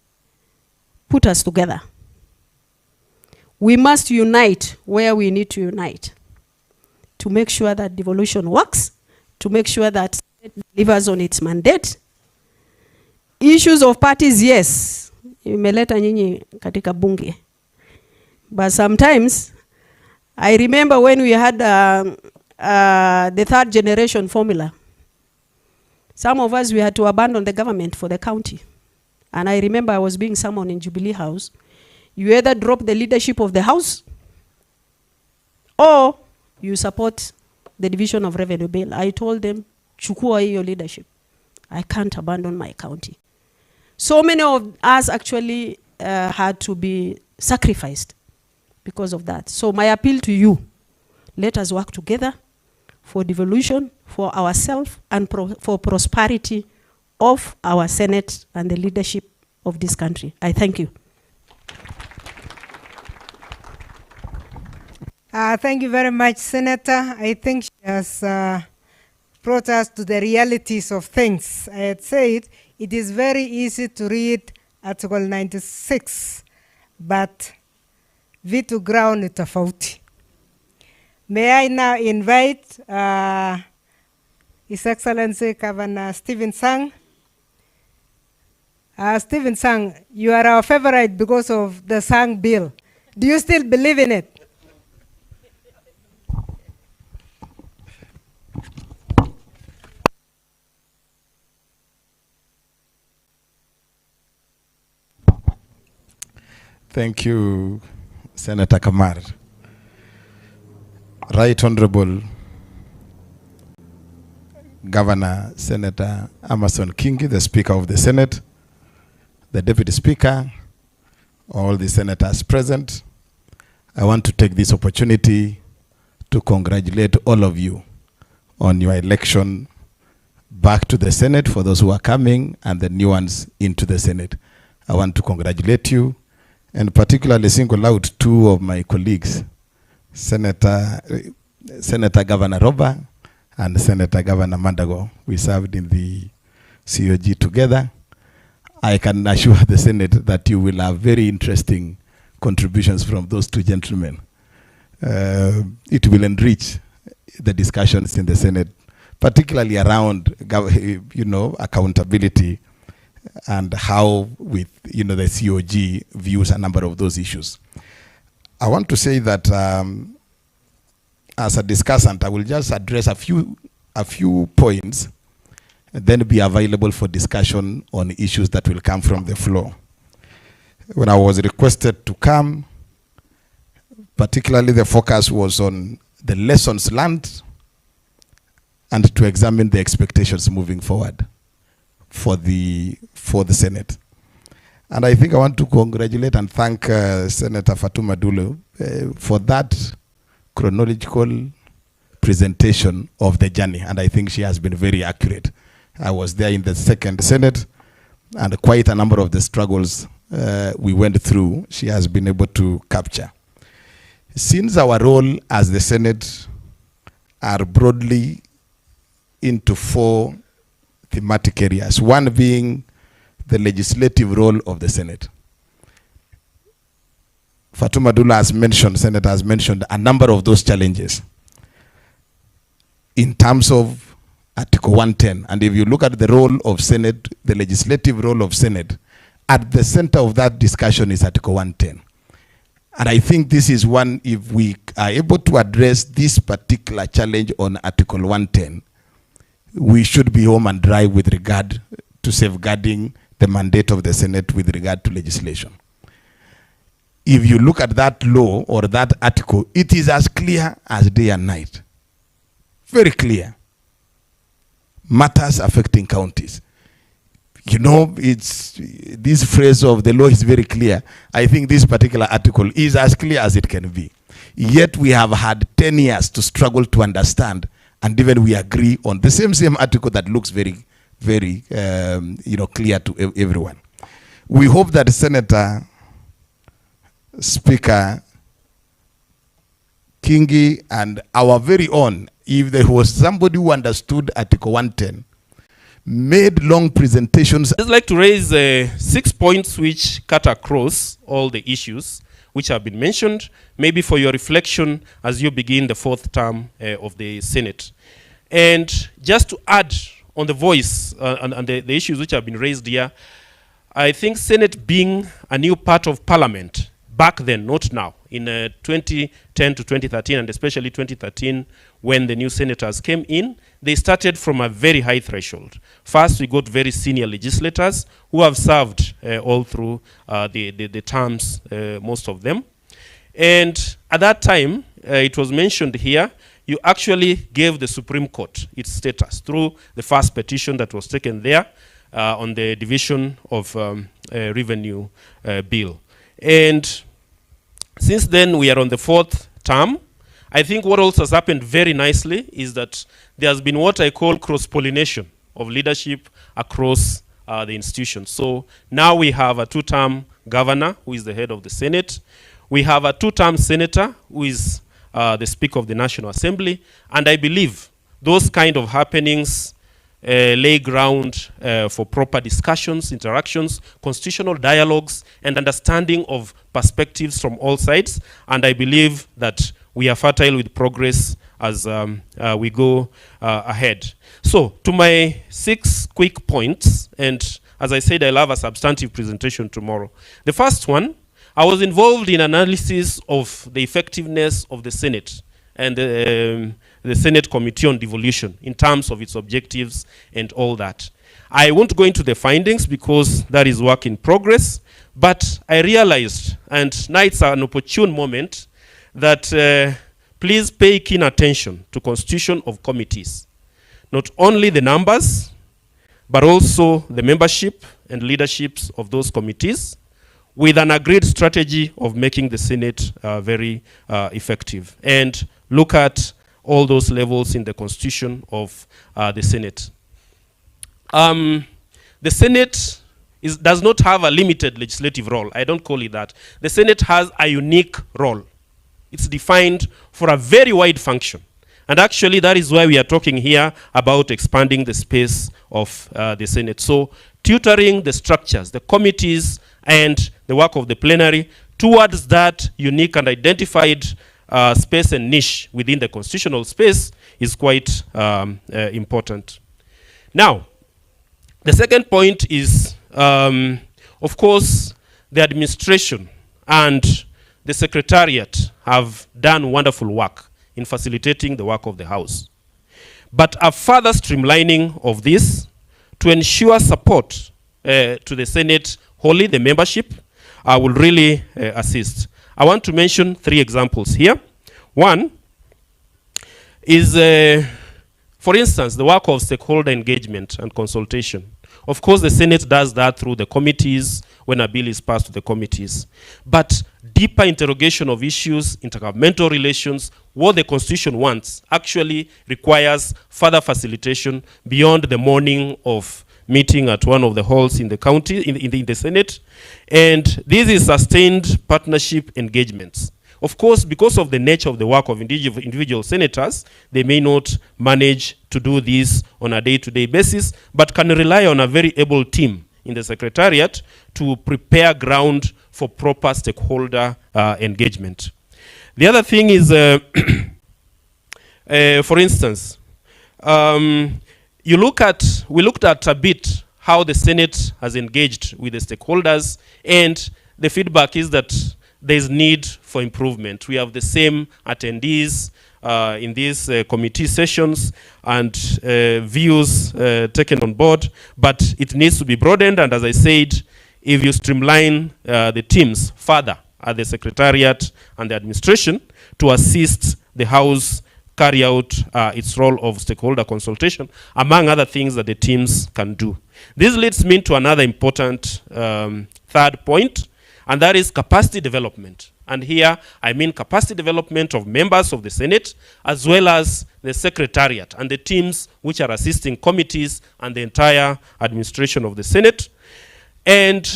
put us together. We must unite where we need to unite to make sure that devolution works, to make sure that it delivers on its mandate. Issues of parties, yes, imeleta nyinyi katika bunge. But sometimes, I remember when we had the third generation formula, some of us, we had to abandon the government for the county. And I remember I was being summoned in Jubilee House. You either drop the leadership of the house or you support the division of revenue bill. I told them, chukua hiyo leadership. I can't abandon my county. So many of us actually had to be sacrificed because of that. So my appeal to you, let us work together for devolution, for ourselves, and for prosperity of our Senate and the leadership of this country. I thank you. Thank you very much, Senator. I think she has brought us to the realities of things. I had said it is very easy to read Article 96, but vitu ground ni tofauti. May I now invite His Excellency Governor Stephen Sang. Stephen Sang, you are our favorite because of the Sang bill. Do you still believe in it? Thank you, Senator Kamar. Right Honorable Governor Senator Amason Kingi, the Speaker of the Senate, the Deputy Speaker, all the senators present, I want to take this opportunity to congratulate all of you on your election back to the Senate for those who are coming and the new ones into the Senate. I want to congratulate you and particularly single out two of my colleagues, Senator Governor Roba and Senator Governor Mandago. We served in the COG together. I can assure the Senate that you will have very interesting contributions from those two gentlemen. It will enrich the discussions in the Senate, particularly around, accountability and how with, the COG views a number of those issues. I want to say that as a discussant, I will just address a few points and then be available for discussion on issues that will come from the floor. When I was requested to come, particularly the focus was on the lessons learned and to examine the expectations moving forward for the Senate. And I think I want to congratulate and thank Senator Fatuma Dulu for that chronological presentation of the journey. And I think she has been very accurate. I was there in the second Senate, and quite a number of the struggles we went through, she has been able to capture. Since our role as the Senate are broadly into four thematic areas, one being the legislative role of the Senate. Fatuma Dula has mentioned, Senator has mentioned a number of those challenges in terms of Article 110. And if you look at the role of Senate, the legislative role of Senate, at the center of that discussion is Article 110. And I think this is one, if we are able to address this particular challenge on Article 110, we should be home and dry with regard to safeguarding the mandate of the Senate with regard to legislation. If you look at that law or that article, it is as clear as day and night. Very clear. Matters affecting counties. It's this phrase of the law is very clear. I think this particular article is as clear as it can be. Yet we have had 10 years to struggle to understand and even we agree on the same article that looks very, very, clear to everyone. We hope that Senator Speaker Kingi and our very own, if there was somebody who understood Article 110, made long presentations. I'd like to raise 6 points which cut across all the issues which have been mentioned, maybe for your reflection as you begin the 4th term of the Senate. And just to add on the voice and the issues which have been raised here, I think Senate being a new part of Parliament, back then, not now, in 2010 to 2013, and especially 2013, when the new senators came in, they started from a very high threshold. First, we got very senior legislators who have served all through the terms, most of them. And at that time, it was mentioned here, you actually gave the Supreme Court its status through the first petition that was taken there on the division of revenue bill. And since then, we are on the 4th term. I think what also has happened very nicely is that there has been what I call cross-pollination of leadership across the institution. So now we have a 2-term governor who is the head of the Senate. We have a 2-term senator who is the Speaker of the National Assembly. And I believe those kind of happenings lay ground for proper discussions, interactions, constitutional dialogues, and understanding of perspectives from all sides. And I believe that we are fertile with progress as we go ahead. So, to my 6 quick points, and as I said, I'll have a substantive presentation tomorrow. The first one, I was involved in analysis of the effectiveness of the Senate and the Senate Committee on Devolution in terms of its objectives and all that. I won't go into the findings because that is work in progress, but I realized, and now it's an opportune moment, that please pay keen attention to constitution of committees. Not only the numbers, but also the membership and leaderships of those committees, with an agreed strategy of making the Senate very effective. And look at all those levels in the constitution of the Senate. The Senate does not have a limited legislative role. I don't call it that. The Senate has a unique role. It's defined for a very wide function. And actually, that is why we are talking here about expanding the space of the Senate. So, tutoring the structures, the committees, and the work of the plenary towards that unique and identified space and niche within the constitutional space is quite important. Now, the second point is, of course, the administration and the secretariat have done wonderful work in facilitating the work of the House. But a further streamlining of this to ensure support to the Senate wholly, the membership, will really assist. I want to mention 3 examples here. One is, for instance, the work of stakeholder engagement and consultation. Of course, the Senate does that through the committees when a bill is passed to the committees. But deeper interrogation of issues, intergovernmental relations, what the Constitution wants, actually requires further facilitation beyond the morning of meeting at one of the halls in the county, in the Senate. And this is sustained partnership engagements. Of course, because of the nature of the work of individual senators, they may not manage to do this on a day-to-day basis, but can rely on a very able team in the Secretariat to prepare ground for proper stakeholder engagement. The other thing is, for instance, we looked at a bit how the Senate has engaged with the stakeholders, and the feedback is that there's need for improvement. We have the same attendees in these committee sessions and views taken on board, but it needs to be broadened. And as I said, if you streamline the teams further at the Secretariat and the administration to assist the House carry out its role of stakeholder consultation, among other things that the teams can do. This leads me to another important 3rd point, and that is capacity development. And here I mean capacity development of members of the Senate, as well as the Secretariat and the teams which are assisting committees and the entire administration of the Senate. And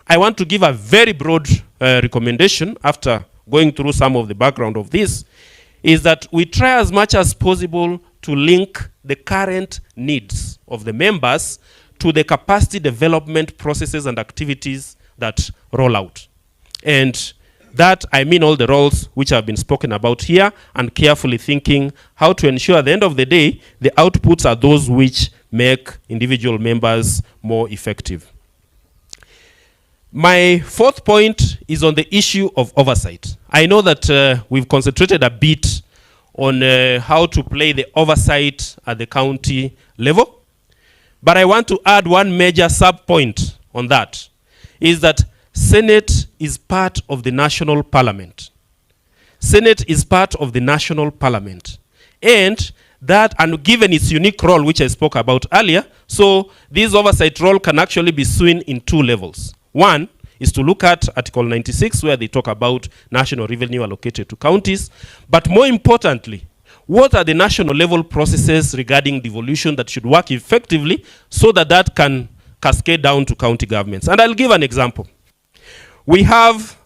I want to give a very broad recommendation after going through some of the background of this, is that we try as much as possible to link the current needs of the members to the capacity development processes and activities that roll out. And that, I mean all the roles which have been spoken about here, and carefully thinking how to ensure at the end of the day, the outputs are those which make individual members more effective. My fourth point is on the issue of oversight. I know that we've concentrated a bit on how to play the oversight at the county level, but I want to add one major sub-point on that, is that Senate is part of the national parliament. Senate is part of the national parliament. And that, and given its unique role, which I spoke about earlier, so this oversight role can actually be seen in two levels. One is to look at Article 96, where they talk about national revenue allocated to counties. But more importantly, what are the national level processes regarding devolution that should work effectively so that that can cascade down to county governments? And I'll give an example. We have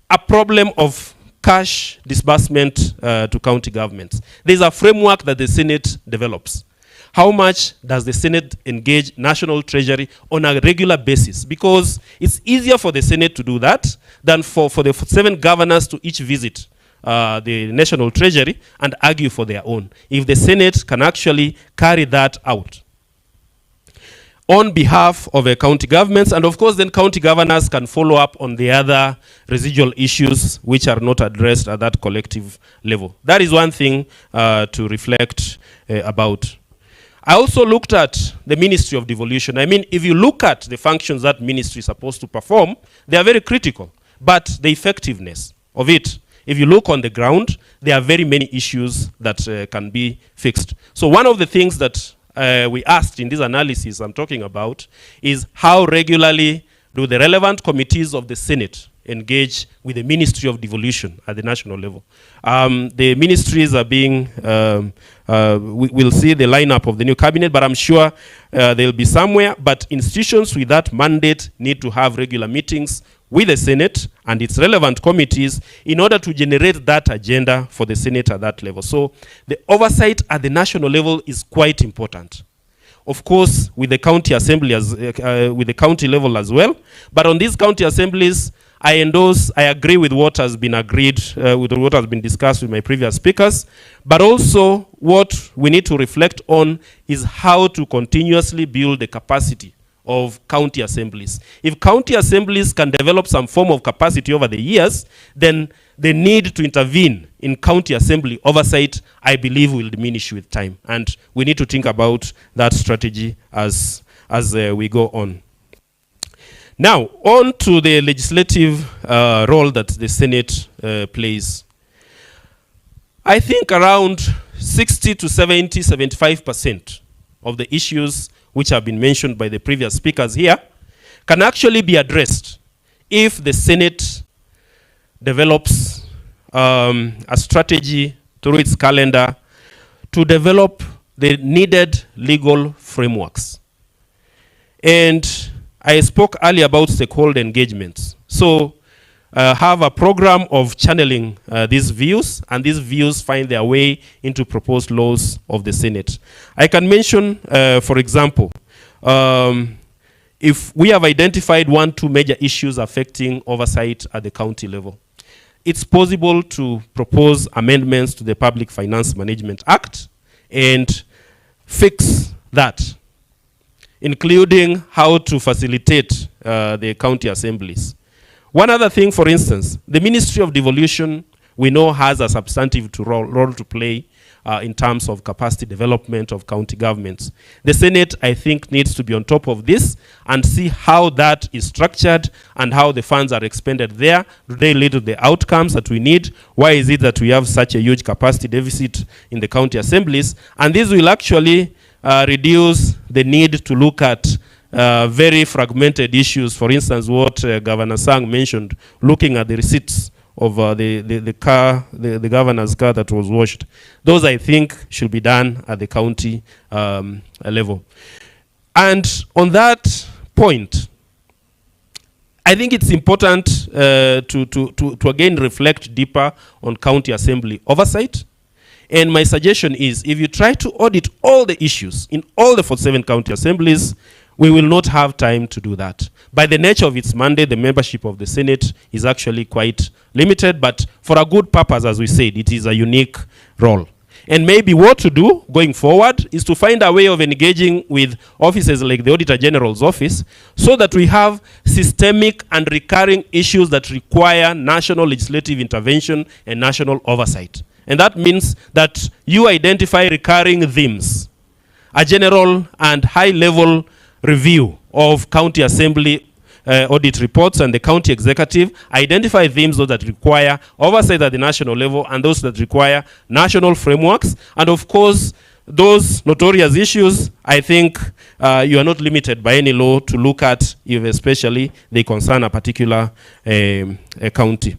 a problem of cash disbursement to county governments. There's a framework that the Senate develops. How much does the Senate engage National Treasury on a regular basis? Because it's easier for the Senate to do that than for the 7 governors to each visit the National Treasury and argue for their own. If the Senate can actually carry that out on behalf of county governments, and of course then county governors can follow up on the other residual issues which are not addressed at that collective level. That is one thing to reflect about. I also looked at the Ministry of Devolution. I mean, if you look at the functions that ministry is supposed to perform, they are very critical. But the effectiveness of it, if you look on the ground, there are very many issues that can be fixed. So one of the things that we asked in this analysis I'm talking about is how regularly do the relevant committees of the Senate engage with the Ministry of Devolution at the national level. The ministries are being, we'll see the lineup of the new cabinet, but I'm sure they'll be somewhere. But institutions with that mandate need to have regular meetings with the Senate and its relevant committees in order to generate that agenda for the Senate at that level. So the oversight at the national level is quite important. Of course, with the county assembly, with the county level as well. But on these county assemblies, I agree with what has been agreed, with what has been discussed with my previous speakers. But also, what we need to reflect on is how to continuously build the capacity of county assemblies. If county assemblies can develop some form of capacity over the years, then the need to intervene in county assembly oversight, I believe, will diminish with time. And we need to think about that strategy as we go on. Now, on to the legislative role that the Senate plays. I think around 60 to 70, 75% of the issues which have been mentioned by the previous speakers here can actually be addressed if the Senate develops a strategy through its calendar to develop the needed legal frameworks. And I spoke earlier about stakeholder engagements. So have a program of channeling these views, and these views find their way into proposed laws of the Senate. I can mention, for example, if we have identified 1-2 major issues affecting oversight at the county level, it's possible to propose amendments to the Public Finance Management Act and fix that, including how to facilitate the county assemblies. One other thing, for instance, the Ministry of Devolution, we know, has a substantive role to play in terms of capacity development of county governments. The Senate, I think, needs to be on top of this and see how that is structured and how the funds are expended there. Do they lead to the outcomes that we need? Why is it that we have such a huge capacity deficit in the county assemblies? And this will actually reduce the need to look at very fragmented issues. For instance, what Governor Sang mentioned, looking at the receipts of the car, the governor's car that was washed. Those, I think, should be done at the county level. And on that point, I think it's important to again reflect deeper on county assembly oversight. And my suggestion is, if you try to audit all the issues in all the 47 county assemblies, we will not have time to do that. By the nature of its mandate, the membership of the Senate is actually quite limited, but for a good purpose, as we said, it is a unique role. And maybe what to do going forward is to find a way of engaging with offices like the Auditor General's office so that we have systemic and recurring issues that require national legislative intervention and national oversight. And that means that you identify recurring themes, a general and high-level review of county assembly audit reports, and the county executive identify themes that require oversight at the national level and those that require national frameworks. And of course, those notorious issues, I think you are not limited by any law to look at if especially they concern a particular county.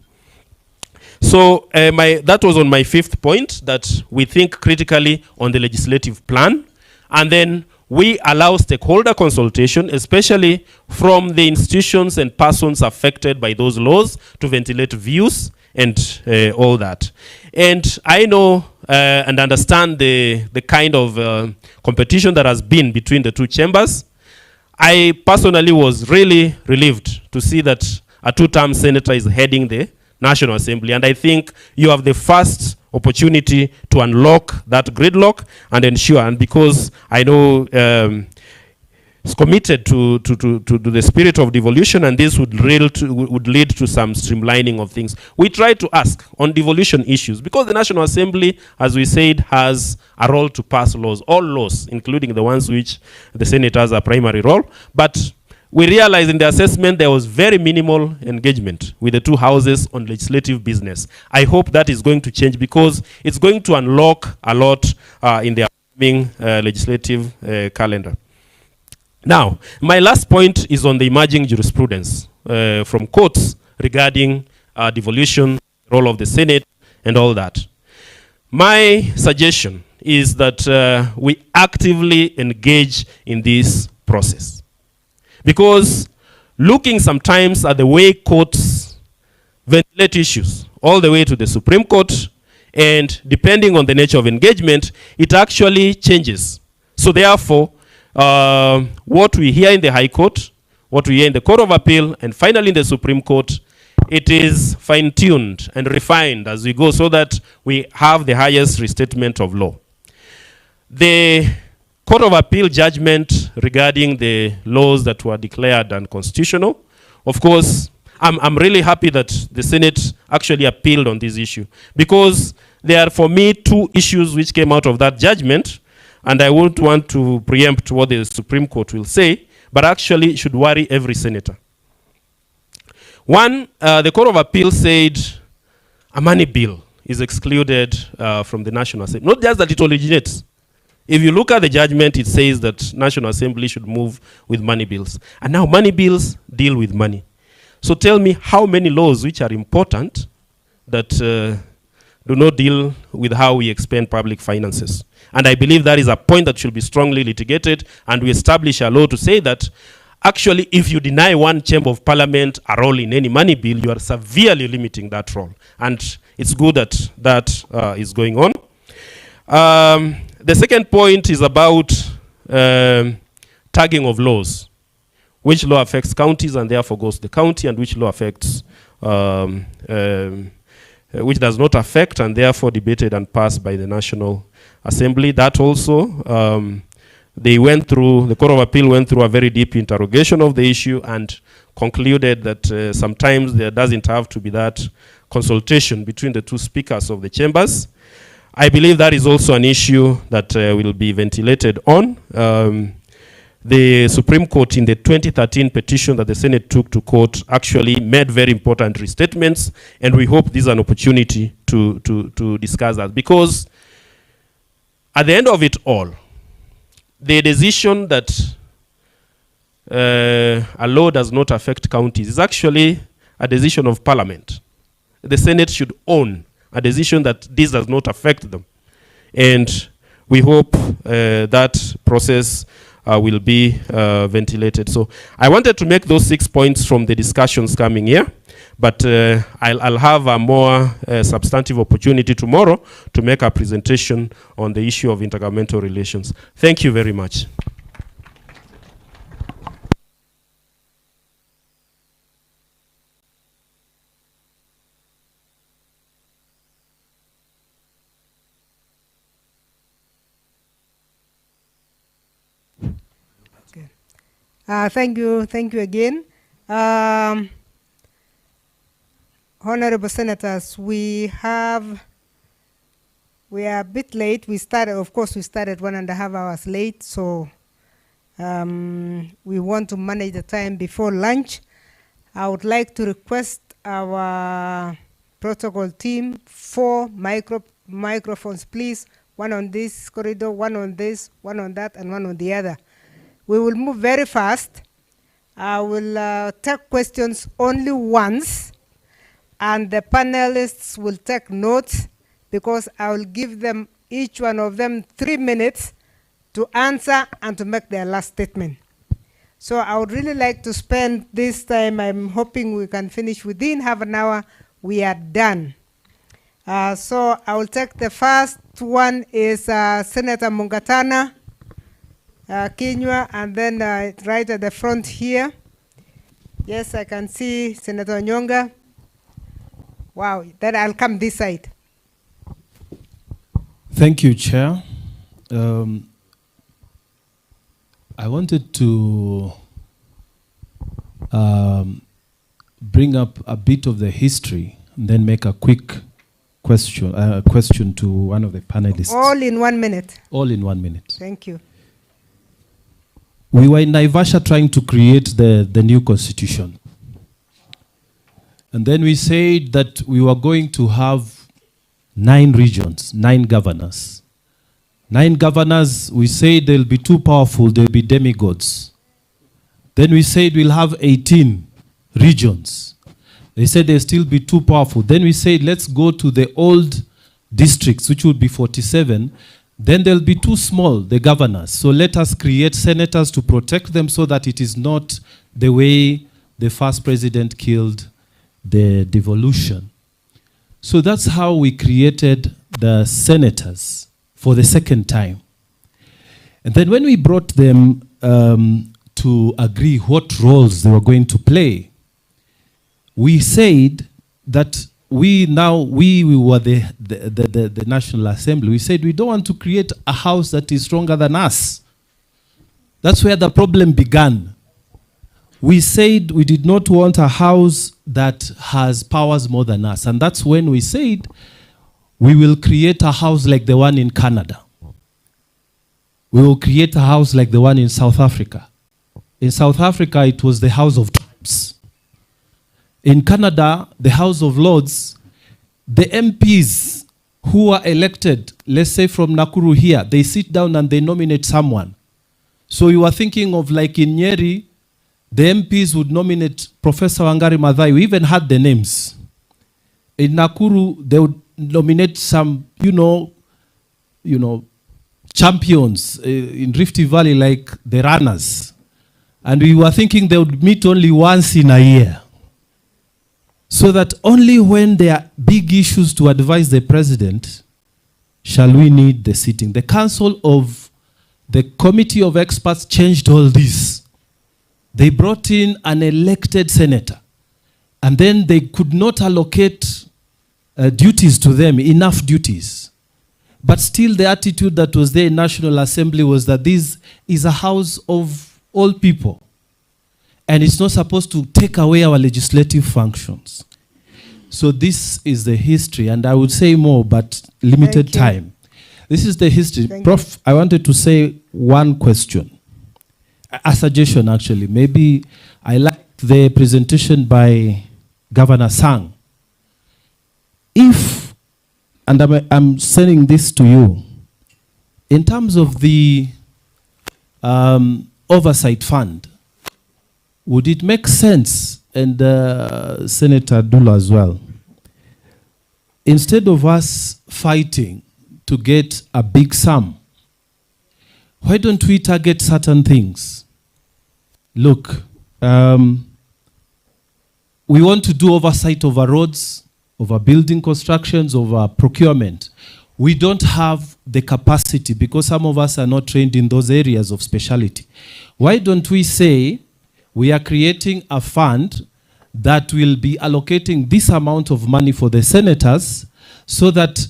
So that was on my fifth point, that we think critically on the legislative plan, and then we allow stakeholder consultation, especially from the institutions and persons affected by those laws, to ventilate views and all that. And I know and understand the kind of competition that has been between the two chambers. I personally was really relieved to see that a two-term senator is heading the National Assembly, and I think you have the first opportunity to unlock that gridlock and ensure, and because I know it's committed to the spirit of devolution, and this would lead to some streamlining of things. We try to ask on devolution issues, because the National Assembly, as we said, has a role to pass laws, all laws, including the ones which the Senate has a primary role, but we realized in the assessment there was very minimal engagement with the two houses on legislative business. I hope that is going to change, because it's going to unlock a lot in the upcoming legislative calendar. Now, my last point is on the emerging jurisprudence from courts regarding devolution, role of the Senate, and all that. My suggestion is that we actively engage in this process. Because looking sometimes at the way courts ventilate issues, all the way to the Supreme Court, and depending on the nature of engagement, it actually changes. So therefore, what we hear in the High Court, what we hear in the Court of Appeal, and finally in the Supreme Court, it is fine-tuned and refined as we go, so that we have the highest restatement of law. The Court of Appeal judgment regarding the laws that were declared unconstitutional, of course, I'm really happy that the Senate actually appealed on this issue, because there are, for me, two issues which came out of that judgment, and I won't want to preempt what the Supreme Court will say, but actually it should worry every senator. One, the Court of Appeal said a money bill is excluded from the National Assembly. Not just that it originates. If you look at the judgment, it says that National Assembly should move with money bills. And now money bills deal with money. So tell me how many laws which are important that do not deal with how we expend public finances. And I believe that is a point that should be strongly litigated, and we establish a law to say that actually if you deny one chamber of parliament a role in any money bill, you are severely limiting that role. And it's good that that is going on. The second point is about tagging of laws. Which law affects counties and therefore goes to the county, and which law affects, which does not affect and therefore debated and passed by the National Assembly. That also, the Court of Appeal went through a very deep interrogation of the issue and concluded that sometimes there doesn't have to be that consultation between the two speakers of the chambers. I believe that is also an issue that will be ventilated on. The Supreme Court, in the 2013 petition that the Senate took to court, actually made very important restatements, and we hope this is an opportunity to discuss that. Because at the end of it all, the decision that a law does not affect counties. It's actually a decision of Parliament. The Senate should own a decision that this does not affect them. And we hope that process will be ventilated. So I wanted to make those 6 points from the discussions coming here, but I'll have a more substantive opportunity tomorrow to make a presentation on the issue of intergovernmental relations. Thank you very much. Thank you again. Honorable Senators, we are a bit late. We started 1.5 hours late, so we want to manage the time before lunch. I would like to request our protocol team 4 microphones, please. One on this corridor, one on this, one on that, and one on the other. We will move very fast. I will take questions only once, and the panelists will take notes, because I will give them, each one of them, 3 minutes to answer and to make their last statement. So I would really like to spend this time, I'm hoping we can finish within half an hour. We are done. So I will take the first one is Senator Mungatana. Kinywa, and then right at the front here. Yes, I can see Senator Nyonga. Wow, then I'll come this side. Thank you, Chair. I wanted to bring up a bit of the history and then make a quick question to one of the panelists. All in 1 minute. All in 1 minute. Thank you. We were in Naivasha trying to create the new constitution. And then we said that we were going to have 9 regions, 9 governors. 9 governors, we said they'll be too powerful, they'll be demigods. Then we said we'll have 18 regions. They said they'll still be too powerful. Then we said let's go to the old districts, which would be 47. Then they'll be too small, the governors. So let us create senators to protect them so that it is not the way the first president killed the devolution. So that's how we created the senators for the second time. And then when we brought them to agree what roles they were going to play, we said that we were the National Assembly. We said we don't want to create a house that is stronger than us. That's where the problem began. We said we did not want a house that has powers more than us. And that's when we said we will create a house like the one in Canada. We will create a house like the one in South Africa. In South Africa, it was the House of Tribes. In Canada, the House of Lords, the MPs who are elected, let's say from Nakuru here, they sit down and they nominate someone. So you are thinking of like in Nyeri, the MPs would nominate Professor Wangari Maathai. We even had the names. In Nakuru, they would nominate some, champions in Rift Valley, like the runners. And we were thinking they would meet only once in a year. So that only when there are big issues to advise the president shall we need the sitting. The Council of the Committee of Experts changed all this. They brought in an elected senator, and then they could not allocate duties to them, enough duties. But still the attitude that was there in National Assembly was that this is a house of all people. And it's not supposed to take away our legislative functions. So this is the history, and I would say more, but limited time. This is the history. Prof, I wanted to say one question. A suggestion, actually. Maybe I liked the presentation by Governor Sang. If, and I'm sending this to you, in terms of the oversight fund, would it make sense, and Senator Dula as well, instead of us fighting to get a big sum, why don't we target certain things? Look, we want to do oversight over roads, over building constructions, over procurement. We don't have the capacity because some of us are not trained in those areas of specialty. Why don't we say we are creating a fund that will be allocating this amount of money for the senators so that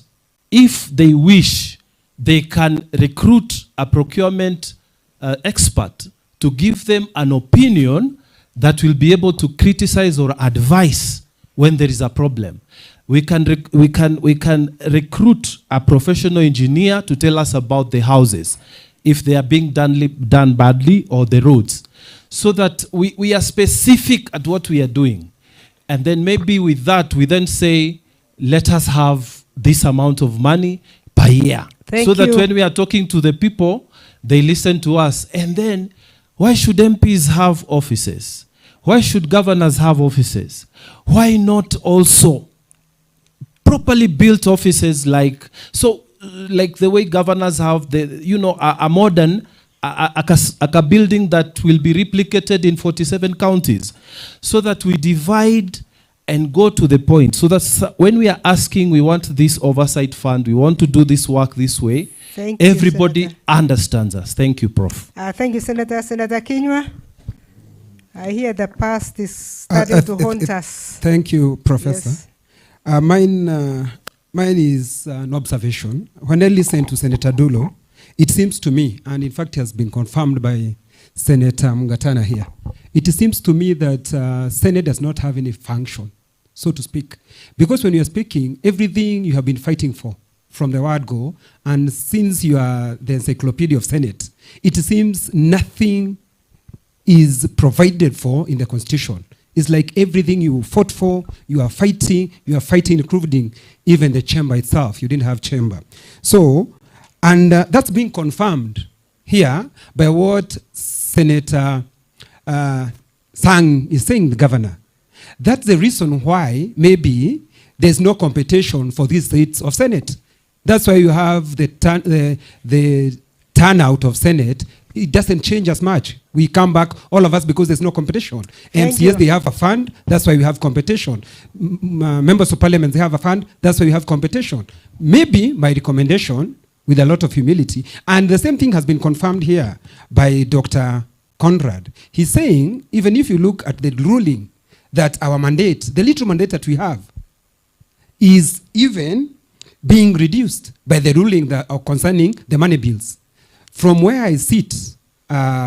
if they wish, they can recruit a procurement expert to give them an opinion that will be able to criticize or advise when there is a problem. We can recruit a professional engineer to tell us about the houses, if they are being done badly, or the roads, so that we are specific at what we are doing. And then maybe with that, we then say, let us have this amount of money per year. Thank so that you. when we are talking to the people, they listen to us. And then, why should MPs have offices? Why should governors have offices? Why not also properly built offices like the way governors have a modern a building that will be replicated in 47 counties, so that we divide and go to the point, so that when we are asking, we want this oversight fund, we want to do this work this way, Thank you, everybody Senator. understands us. Thank you, Prof. Thank you, Senator. Senator Kinyua, I hear the past is starting to haunt us. Thank you, Professor. Yes. Mine is an observation. When I listen to Senator Dulo, it seems to me, and in fact has been confirmed by Senator Mungatana here, it seems to me that Senate does not have any function, so to speak. Because when you are speaking, everything you have been fighting for from the word go, and since you are the encyclopedia of Senate, it seems nothing is provided for in the Constitution. It's like everything you fought for, you are fighting, including even the chamber itself. You didn't have chamber. So, and that's being confirmed here by what Senator Sang is saying, the governor. That's the reason why maybe there's no competition for these seats of Senate. That's why you have the turnout of Senate. It doesn't change as much. We come back, all of us, because there's no competition. Thank MCS, you. they have a fund, that's why we have competition. Members of parliament, they have a fund, that's why we have competition. Maybe my recommendation, with a lot of humility, and the same thing has been confirmed here by Dr. Conrad. He's saying, even if you look at the ruling, that our mandate, the little mandate that we have, is even being reduced by the ruling that are concerning the money bills. From where I sit,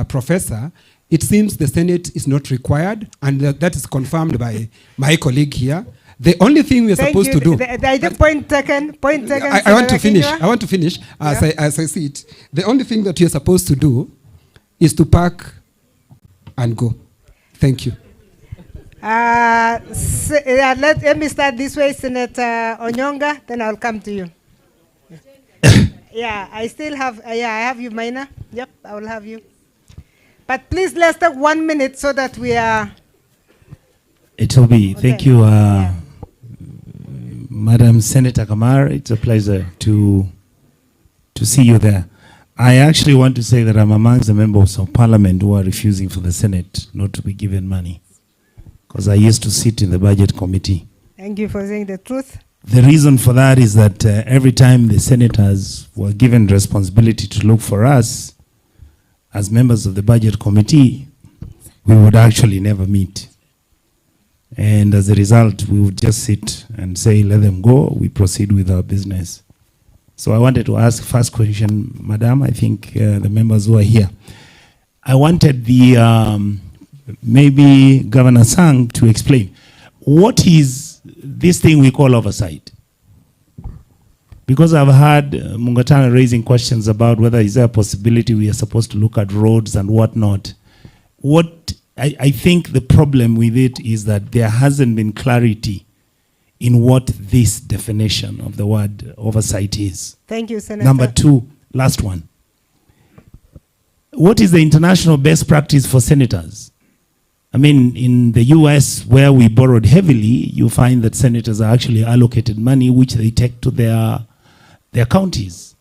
Professor, it seems the Senate is not required, and that is confirmed by my colleague here. The only thing we are supposed to do... Point taken. I want to finish. Kinyua. I want to finish as I see it. The only thing that you're supposed to do is to pack and go. Thank you. Let me start this way, Senator Onyonga, then I'll come to you. Yeah, I still have, I have you, Maina. Yep, I will have you. But please, let's take 1 minute so that we are... It'll be. Okay. Thank you, Madam Senator Kamar. It's a pleasure to see you there. I actually want to say that I'm amongst the members of parliament who are refusing for the Senate not to be given money, because I used to sit in the budget committee. Thank you for saying the truth. The reason for that is that every time the senators were given responsibility to look for us as members of the budget committee, we would actually never meet. And as a result, we would just sit and say, let them go, we proceed with our business. So I wanted to ask first question, Madam, I think the members who are here. I wanted the, maybe Governor Sang to explain, what is this thing we call oversight? Because I've heard Mungatana raising questions about whether is there a possibility we are supposed to look at roads and whatnot. What I think the problem with it is that there hasn't been clarity in what this definition of the word oversight is. Thank you, Senator. Number two, last one. What is the international best practice for senators? I mean, in the US, where we borrowed heavily, you find that senators are actually allocated money which they take to their counties.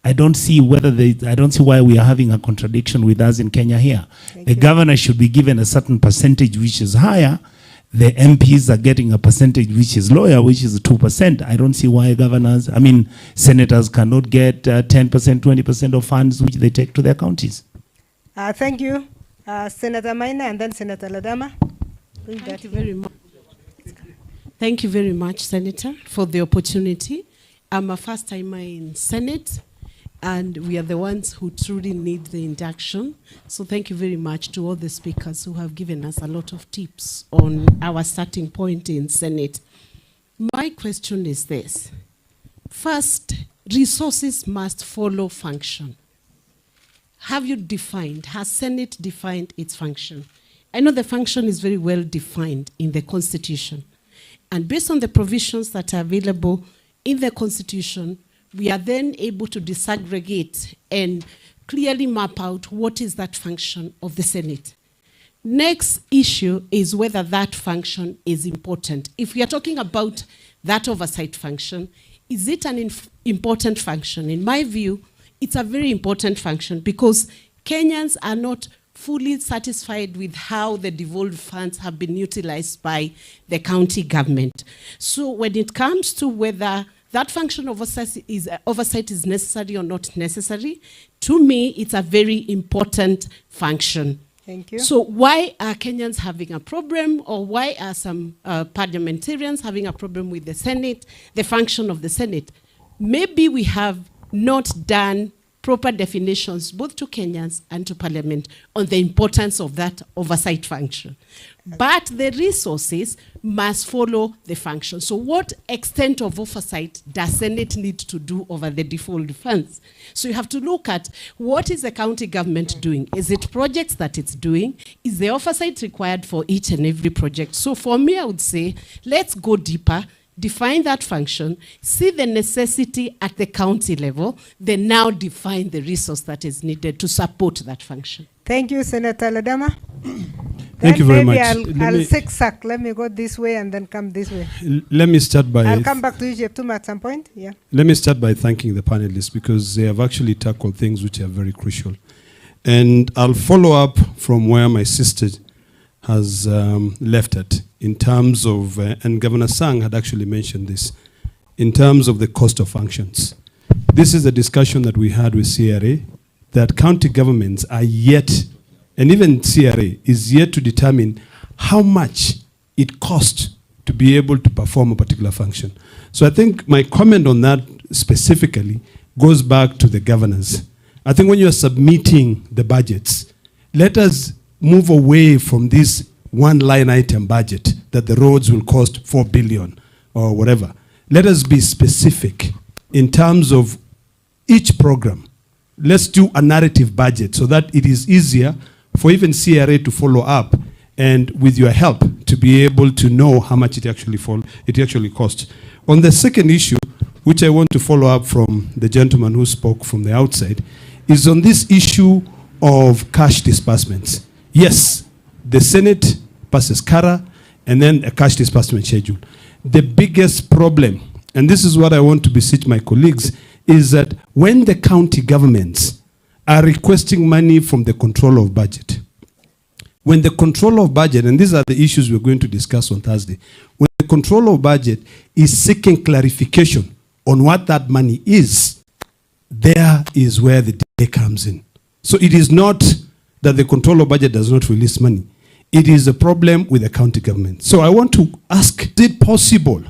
I don't see why we are having a contradiction with us in Kenya here. The governor should be given a certain percentage which is higher. The MPs are getting a percentage which is lower, which is 2%. I don't see why senators cannot get 10%, 20% of funds which they take to their counties. Thank you. Senator Maina and then Senator Ladama. Thank you very much. Thank you very much, Senator, for the opportunity. I'm a first timer in Senate, and we are the ones who truly need the induction. So thank you very much to all the speakers who have given us a lot of tips on our starting point in Senate. My question is this. First, resources must follow function. Has Senate defined its function? I know the function is very well defined in the Constitution. And based on the provisions that are available in the Constitution, we are then able to disaggregate and clearly map out what is that function of the Senate. Next issue is whether that function is important. If we are talking about that oversight function, is it an important function? In my view, it's a very important function because Kenyans are not fully satisfied with how the devolved funds have been utilized by the county government. So when it comes to whether that function of oversight is necessary or not necessary, to me, it's a very important function. Thank you. So why are Kenyans having a problem, or why are some parliamentarians having a problem with the Senate, the function of the Senate? Maybe we have not done proper definitions both to Kenyans and to Parliament on the importance of that oversight function. But the resources must follow the function. So what extent of oversight does Senate need to do over the default funds? So you have to look at what is the county government doing? Is it projects that it's doing? Is the oversight required for each and every project? So for me, I would say, let's go deeper, define that function, see the necessity at the county level, then now define the resource that is needed to support that function. Thank you, Senator Ladama. Thank you very much. I'll zigzag. Let me go this way and then come this way. Let me start by... I'll come back to you, Tuma, at some point. Yeah. Let me start by thanking the panelists because they have actually tackled things which are very crucial. And I'll follow up from where my sister has left it in terms of, and Governor Sang had actually mentioned this, in terms of the cost of functions. This is a discussion that we had with CRA, that county governments are yet, and even CRA is yet to determine how much it costs to be able to perform a particular function. So I think my comment on that specifically goes back to the governors. I think when you are submitting the budgets, let us move away from this one line item budget that the roads will cost 4 billion or whatever. Let us be specific in terms of each program. Let's do a narrative budget so that it is easier for even CRA to follow up and with your help to be able to know how much it actually costs. On the second issue, which I want to follow up from the gentleman who spoke from the outside, is on this issue of cash disbursements. Yes, the Senate passes CARA and then a cash disbursement schedule. The biggest problem, and this is what I want to beseech my colleagues, is that when the county governments are requesting money from the controller of budget, when the controller of budget, and these are the issues we're going to discuss on Thursday, when the controller of budget is seeking clarification on what that money is, there is where the delay comes in. So it is not that the controller of budget does not release money. It is a problem with the county government. So I want to ask, is it possible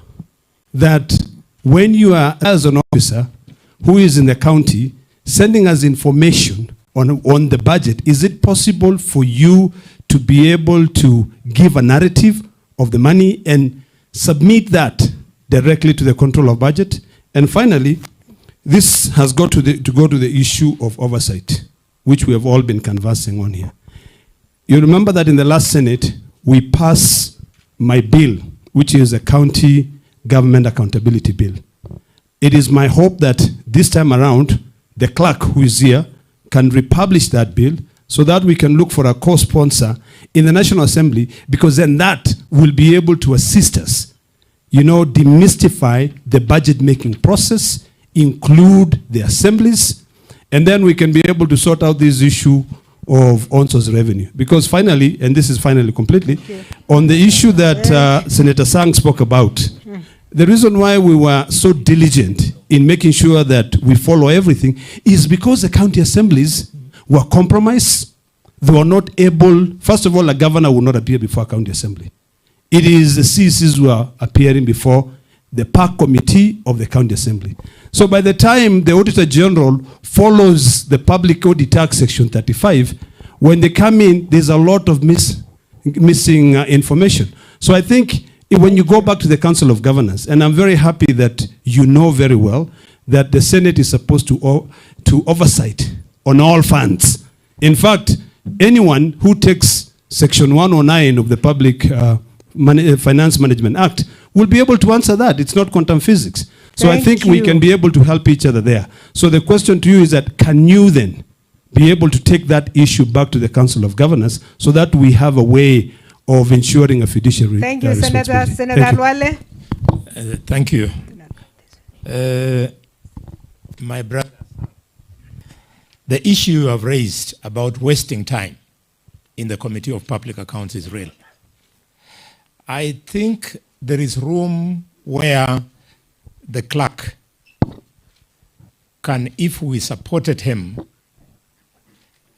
that when you are, as an officer who is in the county, sending us information on the budget, is it possible for you to be able to give a narrative of the money and submit that directly to the controller of budget? And finally, this has got to go to the issue of oversight, which we have all been conversing on here. You remember that in the last Senate, we passed my bill, which is a county government accountability bill. It is my hope that this time around, the clerk who is here can republish that bill so that we can look for a co-sponsor in the National Assembly, because then that will be able to assist us, demystify the budget-making process, include the assemblies, and then we can be able to sort out this issue of on-source revenue. Because finally, and this is finally completely, on the issue that Senator Sang spoke about, the reason why we were so diligent in making sure that we follow everything is because the county assemblies were compromised. They were not able, first of all, a governor will not appear before a county assembly. It is the CCs who are appearing before the park committee of the county assembly. So by the time the Auditor General follows the Public Audit Act Section 35, when they come in, there's a lot of missing information. So I think when you go back to the Council of Governors, and I'm very happy that you know very well that the Senate is supposed to oversight on all funds. In fact, anyone who takes Section 109 of the Public Finance Management Act will be able to answer that. It's not quantum physics. So I think we can be able to help each other there. So the question to you is that, can you then be able to take that issue back to the Council of Governors so that we have a way of ensuring a fiduciary Thank you, Senator. Senator Alwale. Thank you. My brother, the issue you have raised about wasting time in the Committee of Public Accounts is real. I think there is room where the clerk can, if we supported him,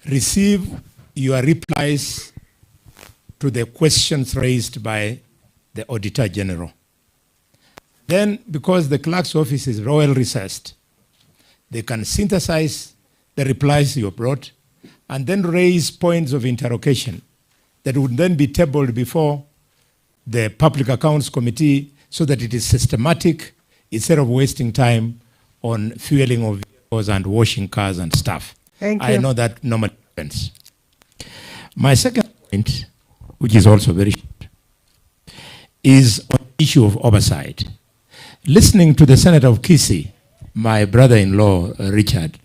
receive your replies to the questions raised by the Auditor General. Then, because the clerk's office is well researched, they can synthesize the replies you brought and then raise points of interrogation that would then be tabled before the Public Accounts Committee so that it is systematic instead of wasting time on fueling of vehicles and washing cars and stuff. Thank you. I know that normally happens. My second point, which is also very short, is on the issue of oversight. Listening to the Senator of Kisii, my brother-in-law, Richard,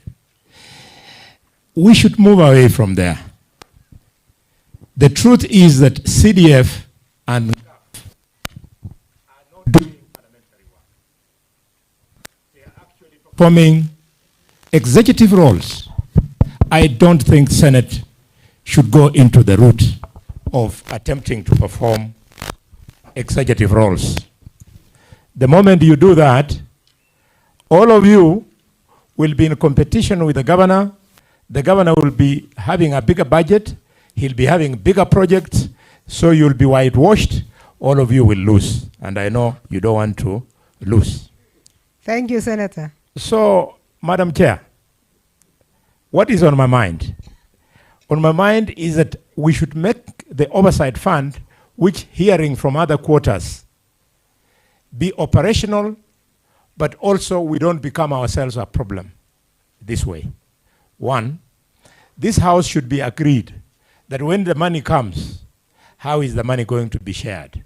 we should move away from there. The truth is that CDF and performing executive roles. I don't think Senate should go into the route of attempting to perform executive roles. The moment you do that, all of you will be in competition with the governor. The governor will be having a bigger budget. He'll be having bigger projects. So you'll be whitewashed. All of you will lose. And I know you don't want to lose. Thank you, Senator. So, Madam Chair, what is on my mind? On my mind is that we should make the oversight fund, which hearing from other quarters, be operational, but also we don't become ourselves a problem this way. One, this house should be agreed that when the money comes, how is the money going to be shared?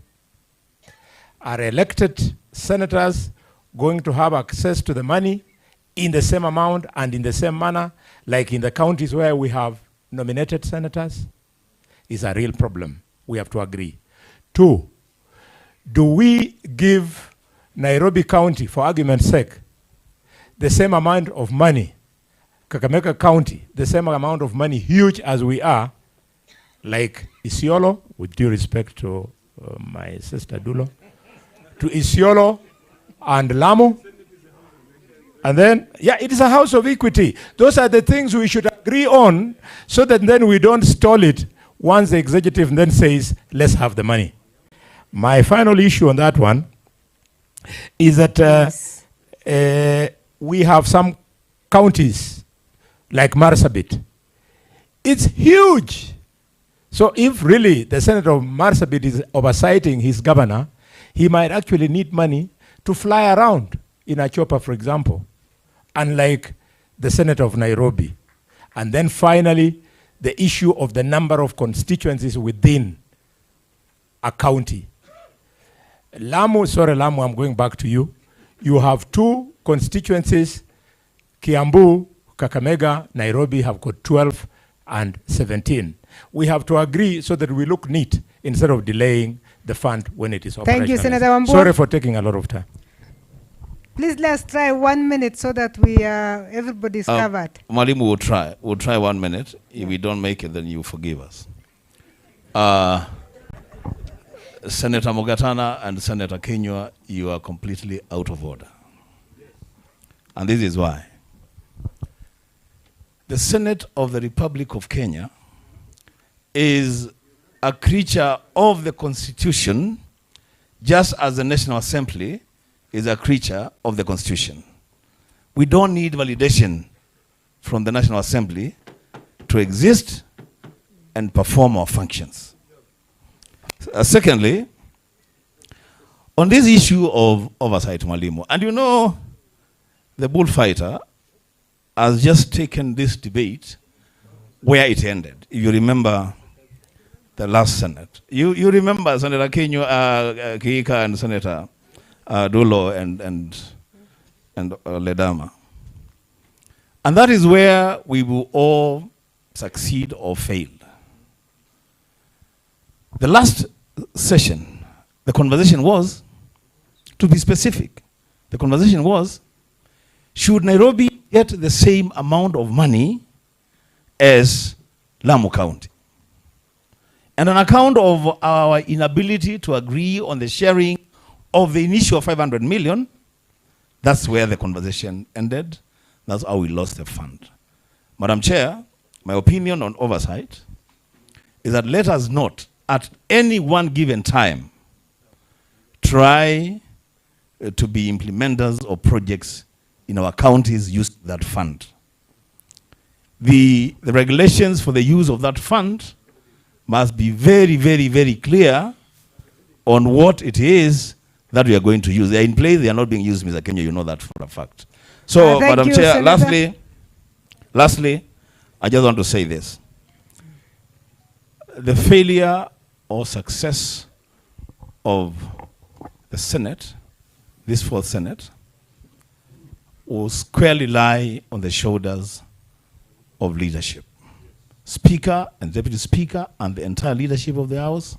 Are elected senators going to have access to the money in the same amount and in the same manner, like in the counties where we have nominated senators? Is a real problem. We have to agree. Two, do we give Nairobi County, for argument's sake, the same amount of money, Kakamega County, the same amount of money, huge as we are, like Isiolo, with due respect to my sister Dulo, to Isiolo and Lamu? And then, yeah, it is a house of equity. Those are the things we should agree on so that then we don't stall it once the executive then says, let's have the money. My final issue on that one is that we have some counties like Marsabit. It's huge. So if really the senator of Marsabit is oversighting his governor, he might actually need money to fly around in a chopper, for example, unlike the senator of Nairobi. And then finally, the issue of the number of constituencies within a county. Lamu, I'm going back to you. You have 2 constituencies, Kiambu, Kakamega, Nairobi have got 12, 2017. We have to agree so that we look neat instead of delaying the fund when it is operational. Thank you, Senator Wambua. Sorry for taking a lot of time. Please let's try 1 minute so that we everybody's covered. Mwalimu will try. We'll try 1 minute. If we don't make it, then you forgive us. Senator Mugatana and Senator Kinyua, you are completely out of order. And this is why. The Senate of the Republic of Kenya is a creature of the Constitution, just as the National Assembly is a creature of the Constitution. We don't need validation from the National Assembly to exist and perform our functions. Secondly, on this issue of oversight, Mwalimu, and you know, the bullfighter has just taken this debate where it ended. If you remember the last Senate, you remember Senator Kiika and Senator Dulo and Ledama. And that is where we will all succeed or fail. The last session, the conversation was, to be specific, the conversation was, should Nairobi get the same amount of money as Lamu County? And on account of our inability to agree on the sharing of the initial 500 million, that's where the conversation ended. That's how we lost the fund. Madam Chair, my opinion on oversight is that let us not, at any one given time, try to be implementers of projects in our counties using that fund. The regulations for the use of that fund must be very, very, very clear on what it is that we are going to use. They are in place, they are not being used, Mr. Kenya, you know that for a fact. So, Madam Chair, lastly, I just want to say this. The failure or success of the Senate, this fourth Senate, will squarely lie on the shoulders of leadership. Speaker and Deputy Speaker and the entire leadership of the House,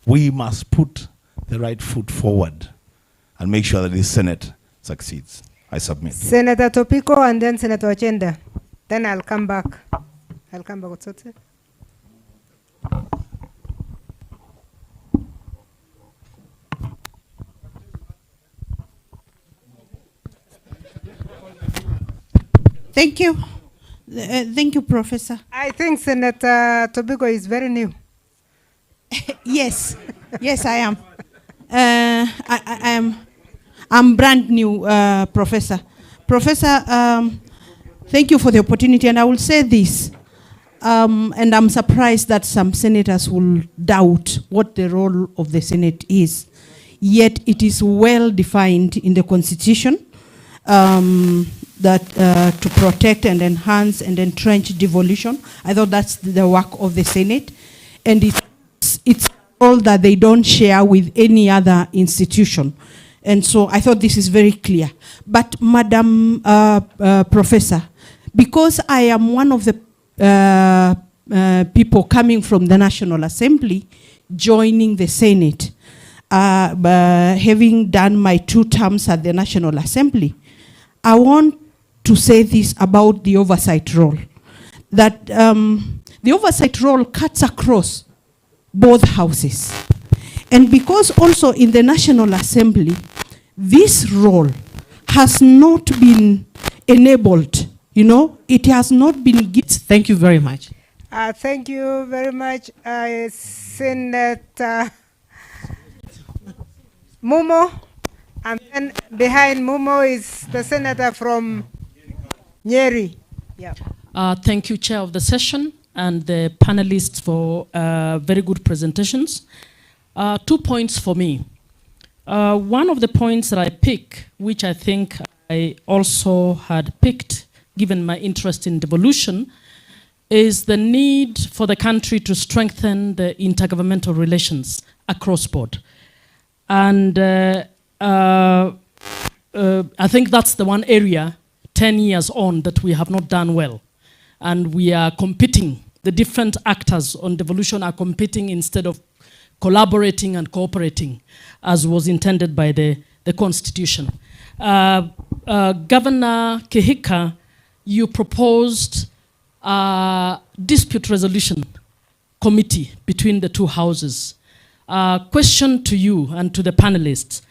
we must put the right foot forward and make sure that this Senate succeeds. I submit. Senator Topiko and then Senator Ochenda. Then I'll come back. What's it? Thank you. Thank you, Professor. I think Senator Tobiko is very new. Yes, yes, I am. I'm brand new, Professor. Professor, thank you for the opportunity, and I will say this, and I'm surprised that some senators will doubt what the role of the Senate is, yet it is well defined in the Constitution that to protect and enhance and entrench devolution. I thought that's the work of the Senate, and it's all that they don't share with any other institution. And so I thought this is very clear. But Madam Professor, because I am one of the people coming from the National Assembly, joining the Senate, having done my 2 terms at the National Assembly, I want to say this about the oversight role, that the oversight role cuts across both houses. And because also in the National Assembly, this role has not been enabled, you know, it has not been given. Thank you very much. Thank you very much, Senator Mumo. And then behind Mumo is the senator from Nyeri. Yeah. Thank you, Chair of the session, and the panelists for very good presentations. 2 points for me. One of the points that I pick, which I think I also had picked, given my interest in devolution, is the need for the country to strengthen the intergovernmental relations across board. And I think that's the one area 10 years on that we have not done well. And we are competing the different actors on devolution are competing instead of collaborating and cooperating, as was intended by the Constitution. Governor Kihika, you proposed a dispute resolution committee between the two houses. Question to you and to the panelists,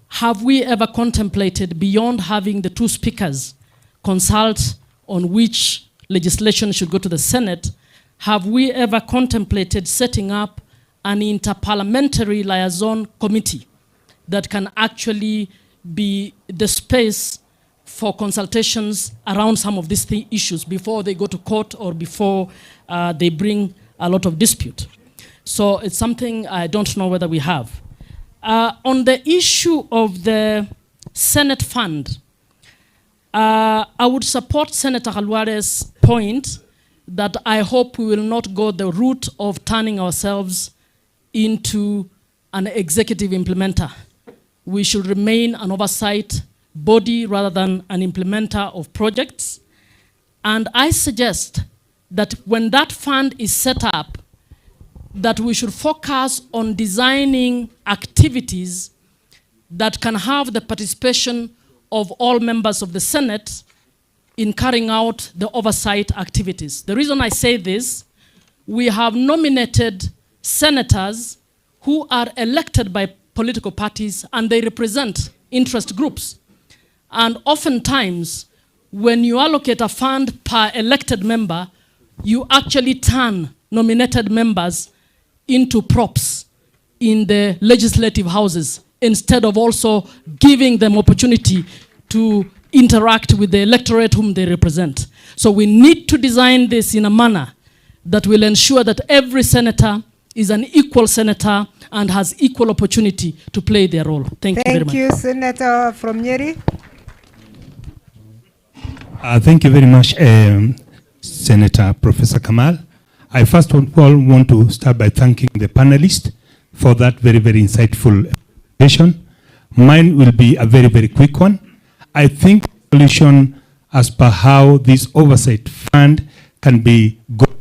have we ever contemplated, beyond having the two speakers consult on which legislation should go to the Senate, have we ever contemplated setting up an interparliamentary liaison committee that can actually be the space for consultations around some of these issues before they go to court or before they bring a lot of dispute? So it's something I don't know whether we have. On the issue of the Senate fund, I would support Senator Alvarez's point that I hope we will not go the route of turning ourselves into an executive implementer. We should remain an oversight body rather than an implementer of projects. And I suggest that when that fund is set up, that we should focus on designing activities that can have the participation of all members of the Senate in carrying out the oversight activities. The reason I say this, we have nominated senators who are elected by political parties and they represent interest groups. And oftentimes, when you allocate a fund per elected member, you actually turn nominated members into props in the legislative houses instead of also giving them opportunity to interact with the electorate whom they represent. So we need to design this in a manner that will ensure that every senator is an equal senator and has equal opportunity to play their role. Thank you very much. Thank you, Senator from Nyeri. Thank you very much, Senator Professor Kamal. I first of all want to start by thanking the panelists for that very, very insightful presentation. Mine will be a very, very quick one. I think the solution as per how this oversight fund can be gotten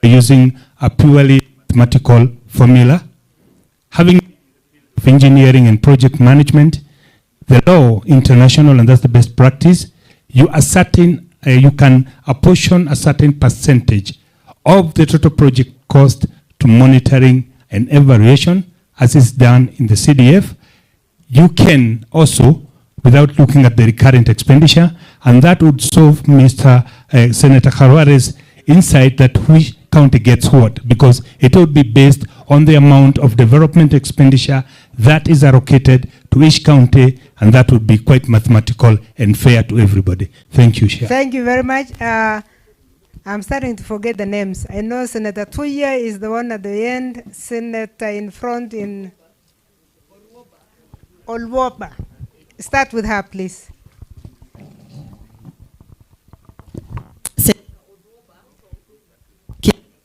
using a purely mathematical formula. Having of engineering and project management, the law international, and that's the best practice, you can apportion a certain percentage of the total project cost to monitoring and evaluation, as is done in the CDF. You can also, without looking at the recurrent expenditure, and that would solve Mr. Senator Alvarez's insight that which county gets what, because it would be based on the amount of development expenditure that is allocated to each county, and that would be quite mathematical and fair to everybody. Thank you, Chair. Thank you very much. I'm starting to forget the names. I know Senator Tuya is the one at the end, Senator in front in Olwoba. Start with her, please.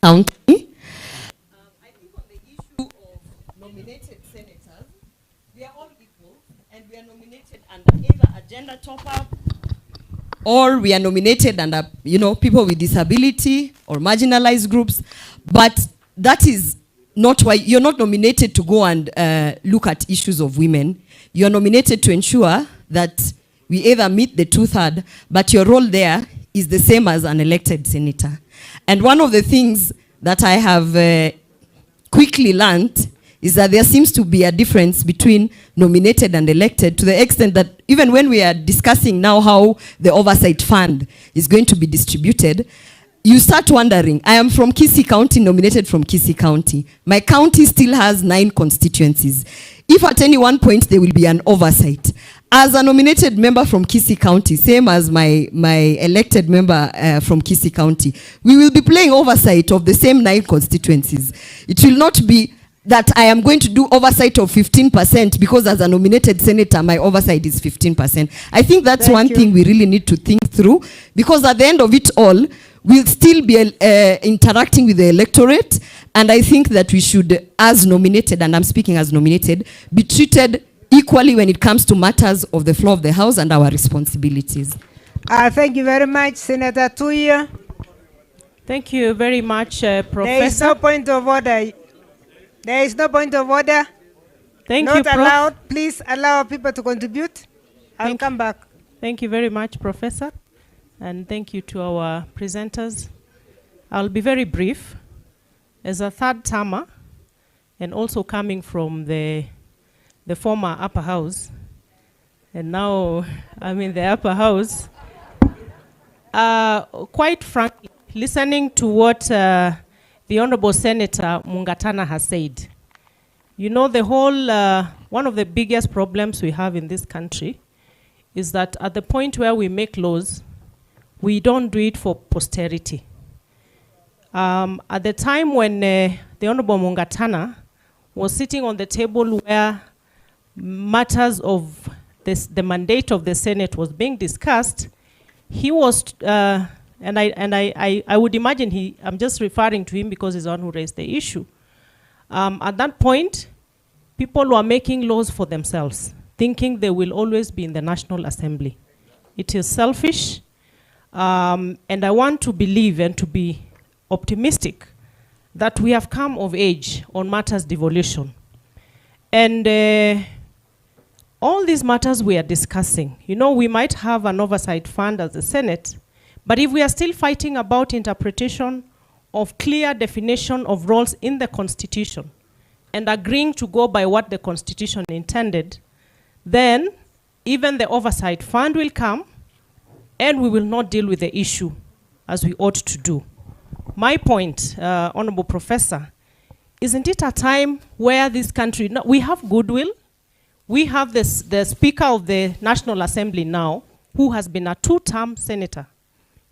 County. I think on the issue of nominated senators, we are all equal and we are nominated under either agenda top-up or we are nominated under, people with disability or marginalized groups. But that is not why you're not nominated to go and look at issues of women. You're nominated to ensure that we either meet the 2/3, but your role there is the same as an elected senator. And one of the things that I have quickly learned is that there seems to be a difference between nominated and elected, to the extent that even when we are discussing now how the oversight fund is going to be distributed, you start wondering, I am from Kisii County, nominated from Kisii County. My county still has 9 constituencies. If at any one point there will be an oversight, as a nominated member from Kisii County, same as my elected member from Kisii County, we will be playing oversight of the same 9 constituencies. It will not be that I am going to do oversight of 15% because as a nominated senator, my oversight is 15%. I think that's one thing we really need to think through, because at the end of it all, we'll still be interacting with the electorate, and I think that we should, as nominated, and I'm speaking as nominated, be treated equally when it comes to matters of the floor of the House and our responsibilities. Thank you very much, Senator Tuya. Thank you very much, Professor. There is no point of order. There is no point of order. Thank Not you, Prof. allowed. Please allow people to contribute. I'll come back. Thank you very much, Professor. And thank you to our presenters. I'll be very brief. As a third termer, and also coming from the former upper house, and now I'm in the upper house, quite frankly, listening to what the Honorable Senator Mungatana has said, you know, the whole, one of the biggest problems we have in this country is that at the point where we make laws, we don't do it for posterity. At the time when the Honorable Mungatana was sitting on the table where matters of the mandate of the Senate was being discussed, he was, and I would imagine I'm just referring to him because he's the one who raised the issue. At that point, people were making laws for themselves, thinking they will always be in the National Assembly. It is selfish, and I want to believe and to be optimistic that we have come of age on matters devolution. And all these matters we are discussing, you know, we might have an oversight fund as the Senate, but if we are still fighting about interpretation of clear definition of roles in the Constitution and agreeing to go by what the Constitution intended, then even the oversight fund will come and we will not deal with the issue as we ought to do. My point, Honorable Professor, isn't it a time where this country, we have goodwill, we have the Speaker of the National Assembly now, who has been a two-term senator.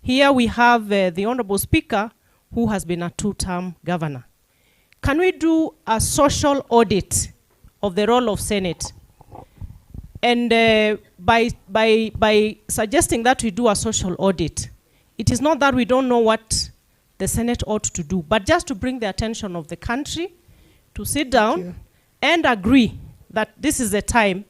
Here we have the Honorable Speaker, who has been a two-term governor. Can we do a social audit of the role of Senate? And by suggesting that we do a social audit, it is not that we don't know what the Senate ought to do, but just to bring the attention of the country to sit down and agree that this is the time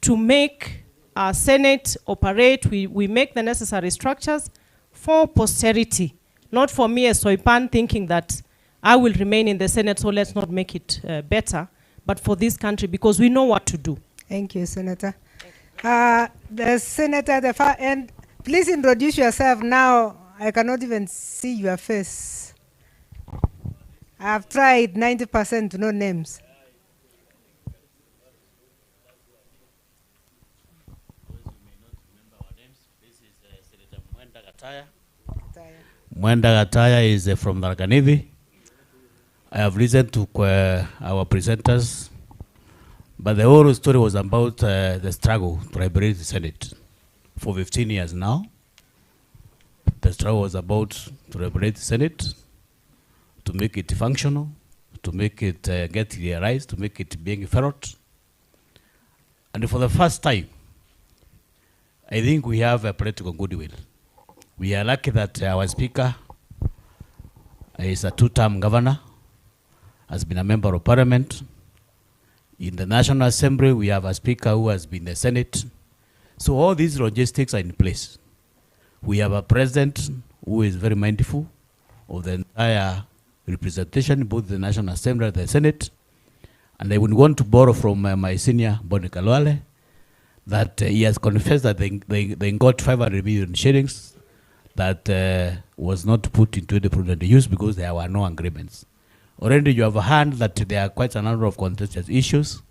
to make our Senate operate. We make the necessary structures for posterity, not for me as Soipan thinking that I will remain in the Senate, so let's not make it better, but for this country, because we know what to do. Thank you, Senator. The Senator at the far end, please introduce yourself now. I cannot even see your face. I have tried 90% to know names. Mwenda Gataya is from Narganithi. I have listened to our presenters, but the whole story was about the struggle to liberate the Senate for 15 years now. The struggle was about to liberate the Senate, to make it functional, to make it get realized, to make it being felt. And for the first time, I think we have a political goodwill. We are lucky that our Speaker is a two-term governor, has been a member of Parliament. In the National Assembly, we have a Speaker who has been in the Senate. So all these logistics are in place. We have a President who is very mindful of the entire representation, both the National Assembly and the Senate. And I would want to borrow from my senior, Boni Kalwale, that he has confessed that they got 500 million shillings that was not put into the prudent use because there were no agreements. Already you have heard that there are quite a number of contentious issues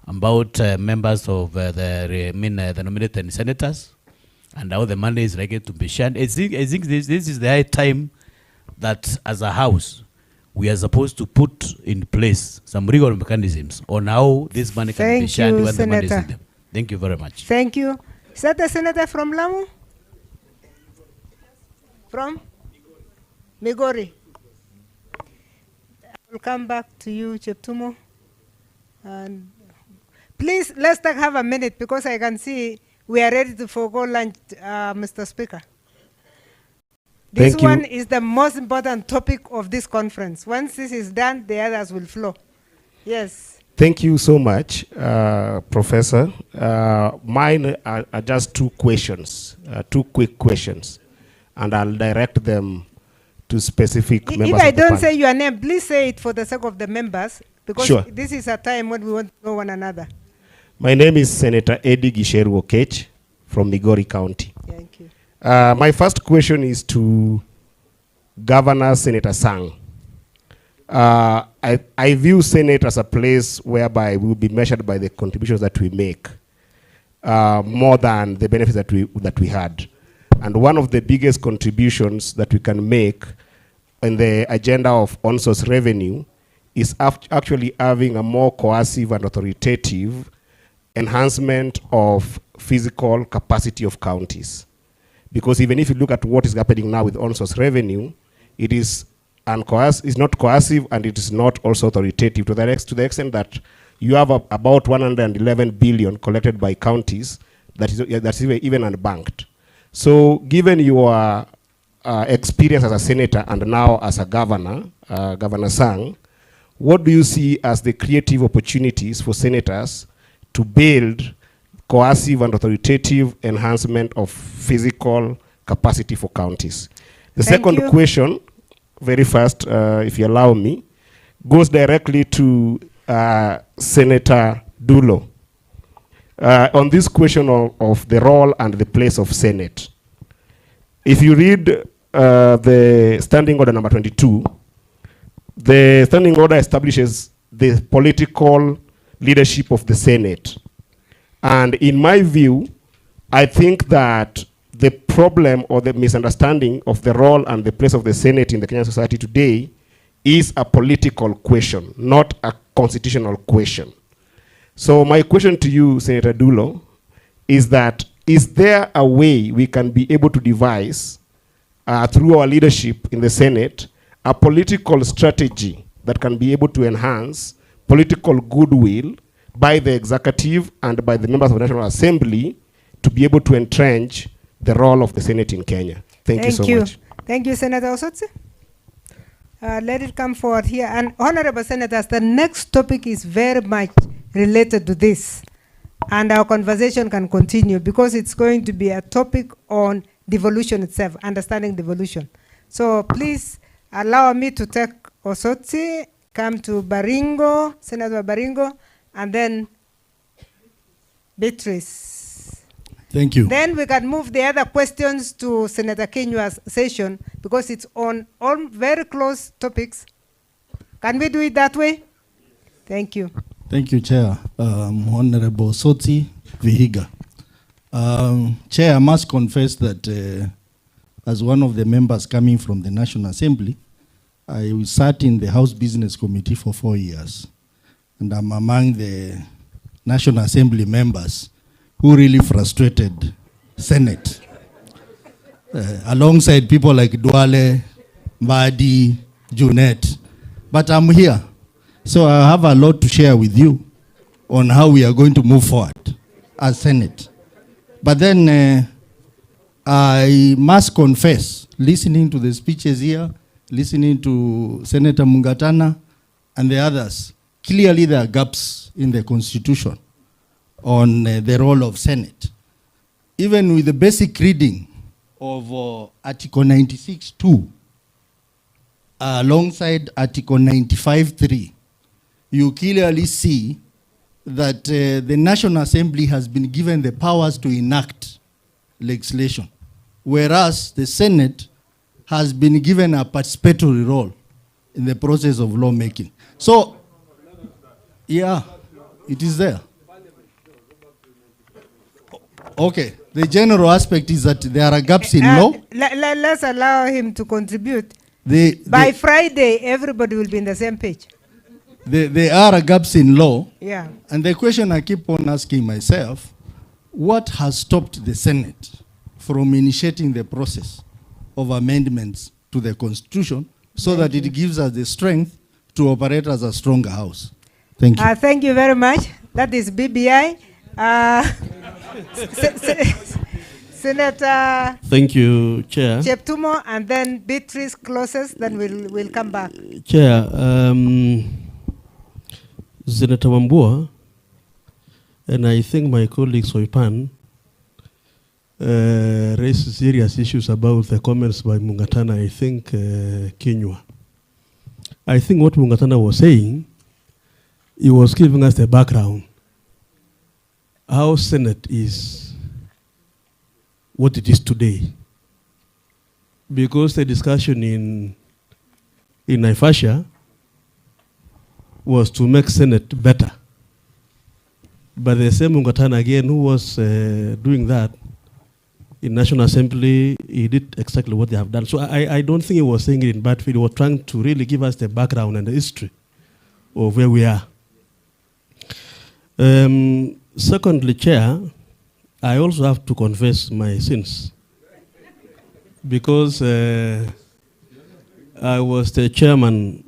about members of the nominated senators and how the money is likely to be shared. I think this is the high time that as a house, we are supposed to put in place some legal mechanisms on how this money can be shared when the money is in them. Thank you very much. Thank you. Is that the senator from Lamu? From? Migori. I'll come back to you, Cheptumo. And please, let's have a minute because I can see we are ready to forego lunch, Mr. Speaker. This one is the most important topic of this conference. Once this is done, the others will flow. Yes. Thank you so much, Professor. Mine are just two questions, two quick questions, and I'll direct them to specific members If I of the don't panel. say your name, please say it for the sake of the members, because Sure. this is a time when we want to know one another. My name is Senator Eddie Gisheru Okech from Migori County. Thank you. My first question is to Governor Senator Sang. I view Senate as a place whereby we will be measured by the contributions that we make, more than the benefits that we had. And one of the biggest contributions that we can make in the agenda of on-source revenue is actually having a more coercive and authoritative enhancement of physical capacity of counties. Because even if you look at what is happening now with on-source revenue, it is it's not coercive and it is not also authoritative to the extent that you have about 111 billion collected by counties that's even unbanked. So given your experience as a senator and now as a governor, Governor Sang, what do you see as the creative opportunities for senators to build coercive and authoritative enhancement of physical capacity for counties? The second question, very fast, if you allow me, goes directly to Senator Dulo. On this question of the role and the place of Senate. If you read the Standing Order number 22, the Standing Order establishes the political leadership of the Senate. And in my view, I think that the problem or the misunderstanding of the role and the place of the Senate in the Kenyan society today is a political question, not a constitutional question. So my question to you, Senator Dulo, is that is there a way we can be able to devise, through our leadership in the Senate, a political strategy that can be able to enhance political goodwill by the executive and by the members of the National Assembly to be able to entrench the role of the Senate in Kenya? Thank you so much. Thank you, Senator Osotsi. Let it come forward here. And honorable senators, the next topic is very much related to this. And our conversation can continue because it's going to be a topic on devolution itself, understanding devolution. So please allow me to take Osotsi, come to Baringo, Senator Baringo, and then Beatrice. Thank you. Then we can move the other questions to Senator Kenywa's session because it's on all very close topics. Can we do it that way? Thank you. Thank you, Chair. Honorable Soti Vihiga. Chair, I must confess that as one of the members coming from the National Assembly, I sat in the House Business Committee for 4 years. And I'm among the National Assembly members who really frustrated Senate. Alongside people like Duale, Mbadi, Junet. But I'm here. So I have a lot to share with you on how we are going to move forward as Senate. But then I must confess, listening to the speeches here, listening to Senator Mungatana and the others, clearly there are gaps in the Constitution on the role of Senate. Even with the basic reading of Article 96.2, alongside Article 95.3, you clearly see that the National Assembly has been given the powers to enact legislation, whereas the Senate has been given a participatory role in the process of lawmaking. So, yeah, it is there. Okay, the general aspect is that there are gaps in law. Let's allow him to contribute. By Friday, everybody will be in the same page. There are gaps in law. Yeah. And the question I keep on asking myself, what has stopped the Senate from initiating the process of amendments to the Constitution so that it gives us the strength to operate as a stronger house? Thank you. Thank you very much. That is BBI. Senator. Thank you, Chair. Cheptumo, and then Beatrice closes, then we'll come back. Chair, Senator Wambua, and I think my colleague Soipan, raised serious issues about the comments by Mungatana, I think, Kinywa. I think what Mungatana was saying, he was giving us the background. How Senate is what it is today. Because the discussion in Naivasha was to make Senate better. But the same Mungatana again, who was doing that in National Assembly, he did exactly what they have done. So I don't think he was saying it in bad faith. He was trying to really give us the background and the history of where we are. Secondly, Chair, I also have to confess my sins. Because I was the chairman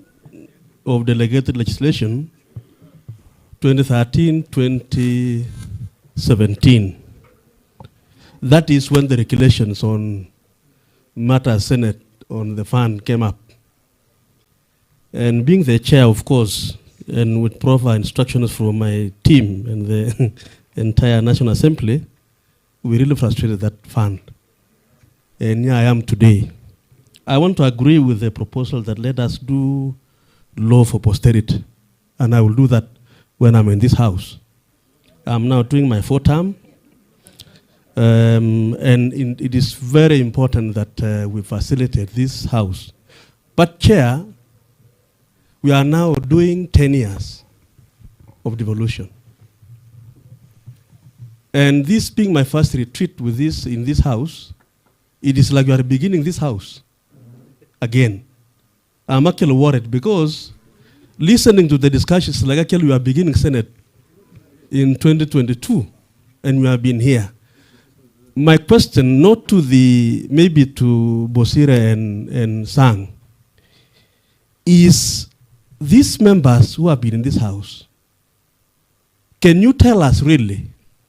of delegated legislation 2013-2017. That is when the regulations on matter Senate on the fund came up. And being the chair, of course, and with proper instructions from my team and the entire National Assembly, we really frustrated that fund. And here I am today. I want to agree with the proposal that let us do law for posterity. And I will do that when I'm in this house. I'm now doing my 4th term. It is very important that we facilitate this house. But Chair, we are now doing 10 years of devolution. And this being my first retreat with this in this house, it is like you are beginning this house again. I'm actually worried because listening to the discussions, like actually we are beginning Senate in 2022, and we have been here. My question, not to the, maybe to Bosire and Sang, is these members who have been in this house, can you tell us really,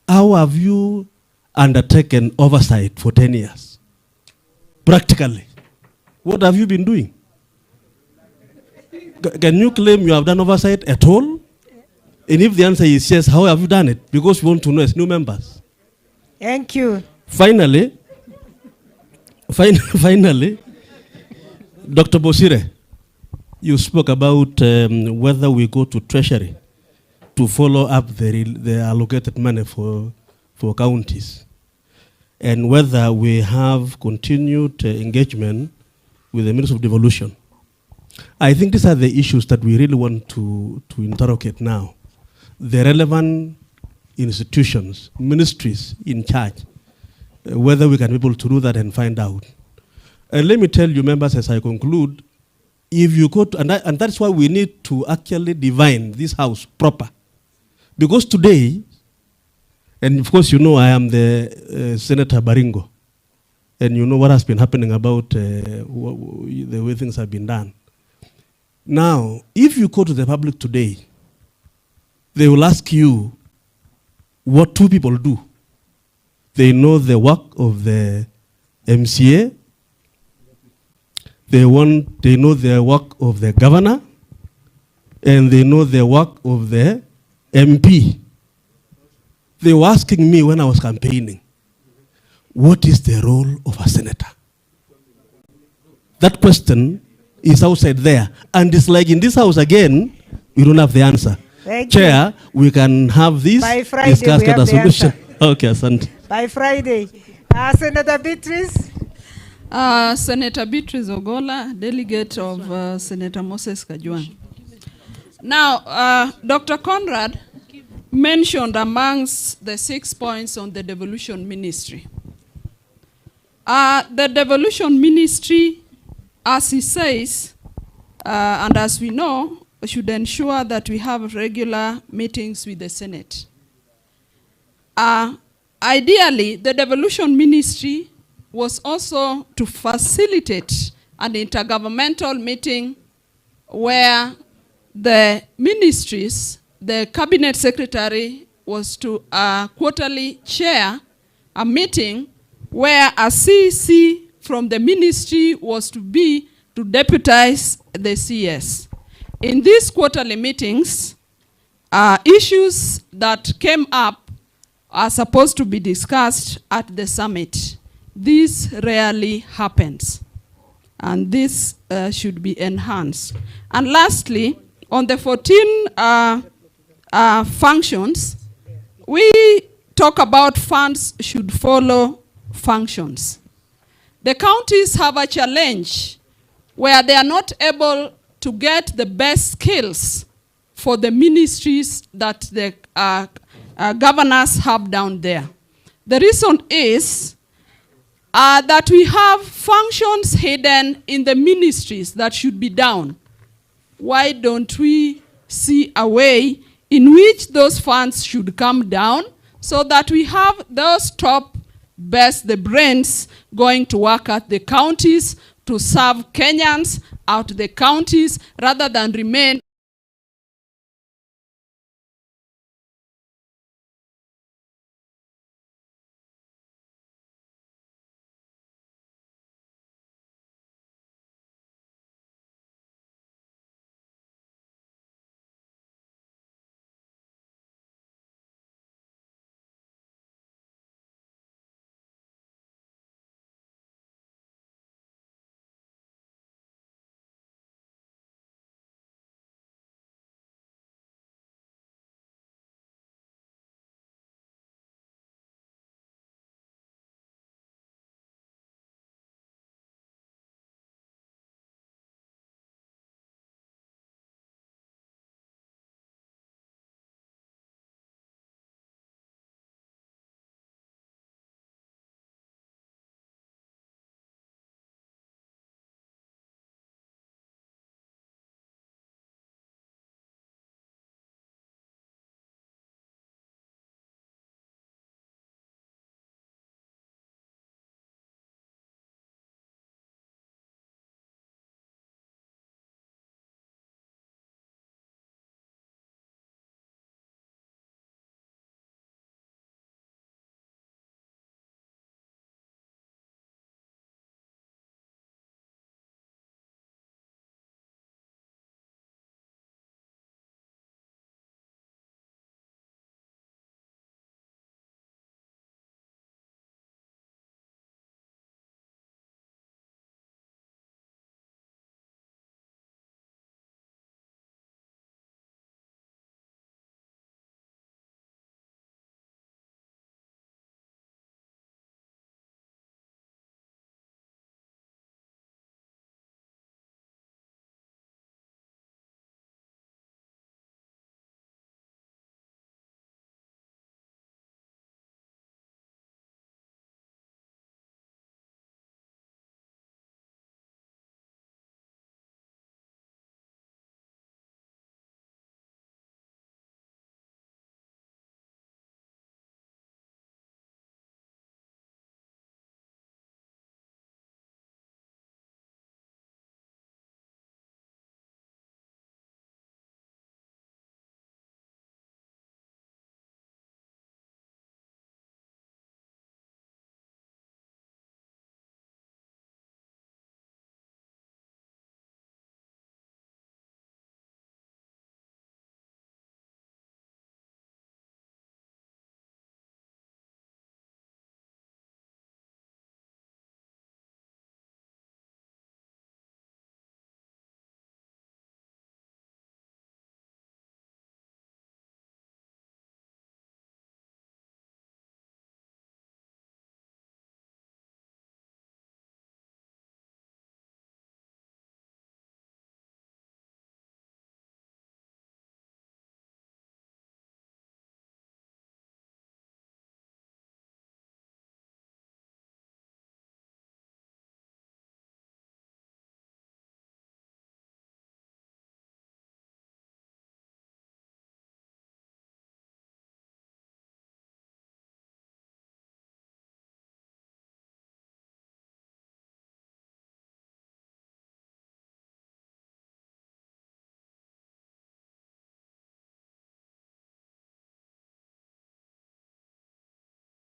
how have you undertaken oversight for 10 years? Practically, what have you been doing? Can you claim you have done oversight at all? And if the answer is yes, how have you done it? Because we want to know as new members. Thank you. Finally, Dr. Bosire, you spoke about whether we go to Treasury to follow up the allocated money for counties, and whether we have continued engagement with the Ministry of Devolution. I think these are the issues that we really want to interrogate now. The relevant institutions, ministries in charge, whether we can be able to do that and find out. And let me tell you, members, as I conclude, if you go to, and that's why we need to actually divine this house proper. Because today, and of course you know I am the Senator Baringo, and you know what has been happening about the way things have been done. Now, if you go to the public today, they will ask you what two people do. They know the work of the MCA, they know the work of the governor, and they know the work of the MP. They were asking me when I was campaigning, what is the role of a senator? That question is outside there. And it's like in this house again, we don't have the answer. Thank Chair, we can have this By Friday, discussed we have as a the solution. answer. Okay, asante. By Friday. Senator Beatrice. Senator Beatrice Ogola, delegate of Senator Moses Kajwang. Now, Dr. Conrad mentioned amongst the 6 points on the devolution ministry. The devolution ministry, as he says, and as we know, should ensure that we have regular meetings with the Senate. Ideally, the devolution ministry was also to facilitate an intergovernmental meeting where the ministries, the cabinet secretary was to quarterly chair a meeting where a CC from the ministry was to be to deputize the CS. In these quarterly meetings, issues that came up are supposed to be discussed at the summit. This rarely happens, and this should be enhanced. And lastly, on the 14 functions, we talk about funds should follow functions. The counties have a challenge where they are not able to get the best skills for the ministries that the governors have down there. The reason is that we have functions hidden in the ministries that should be down. Why don't we see a way in which those funds should come down so that we have those top best, the brains, going to work at the counties to serve Kenyans out the counties rather than remain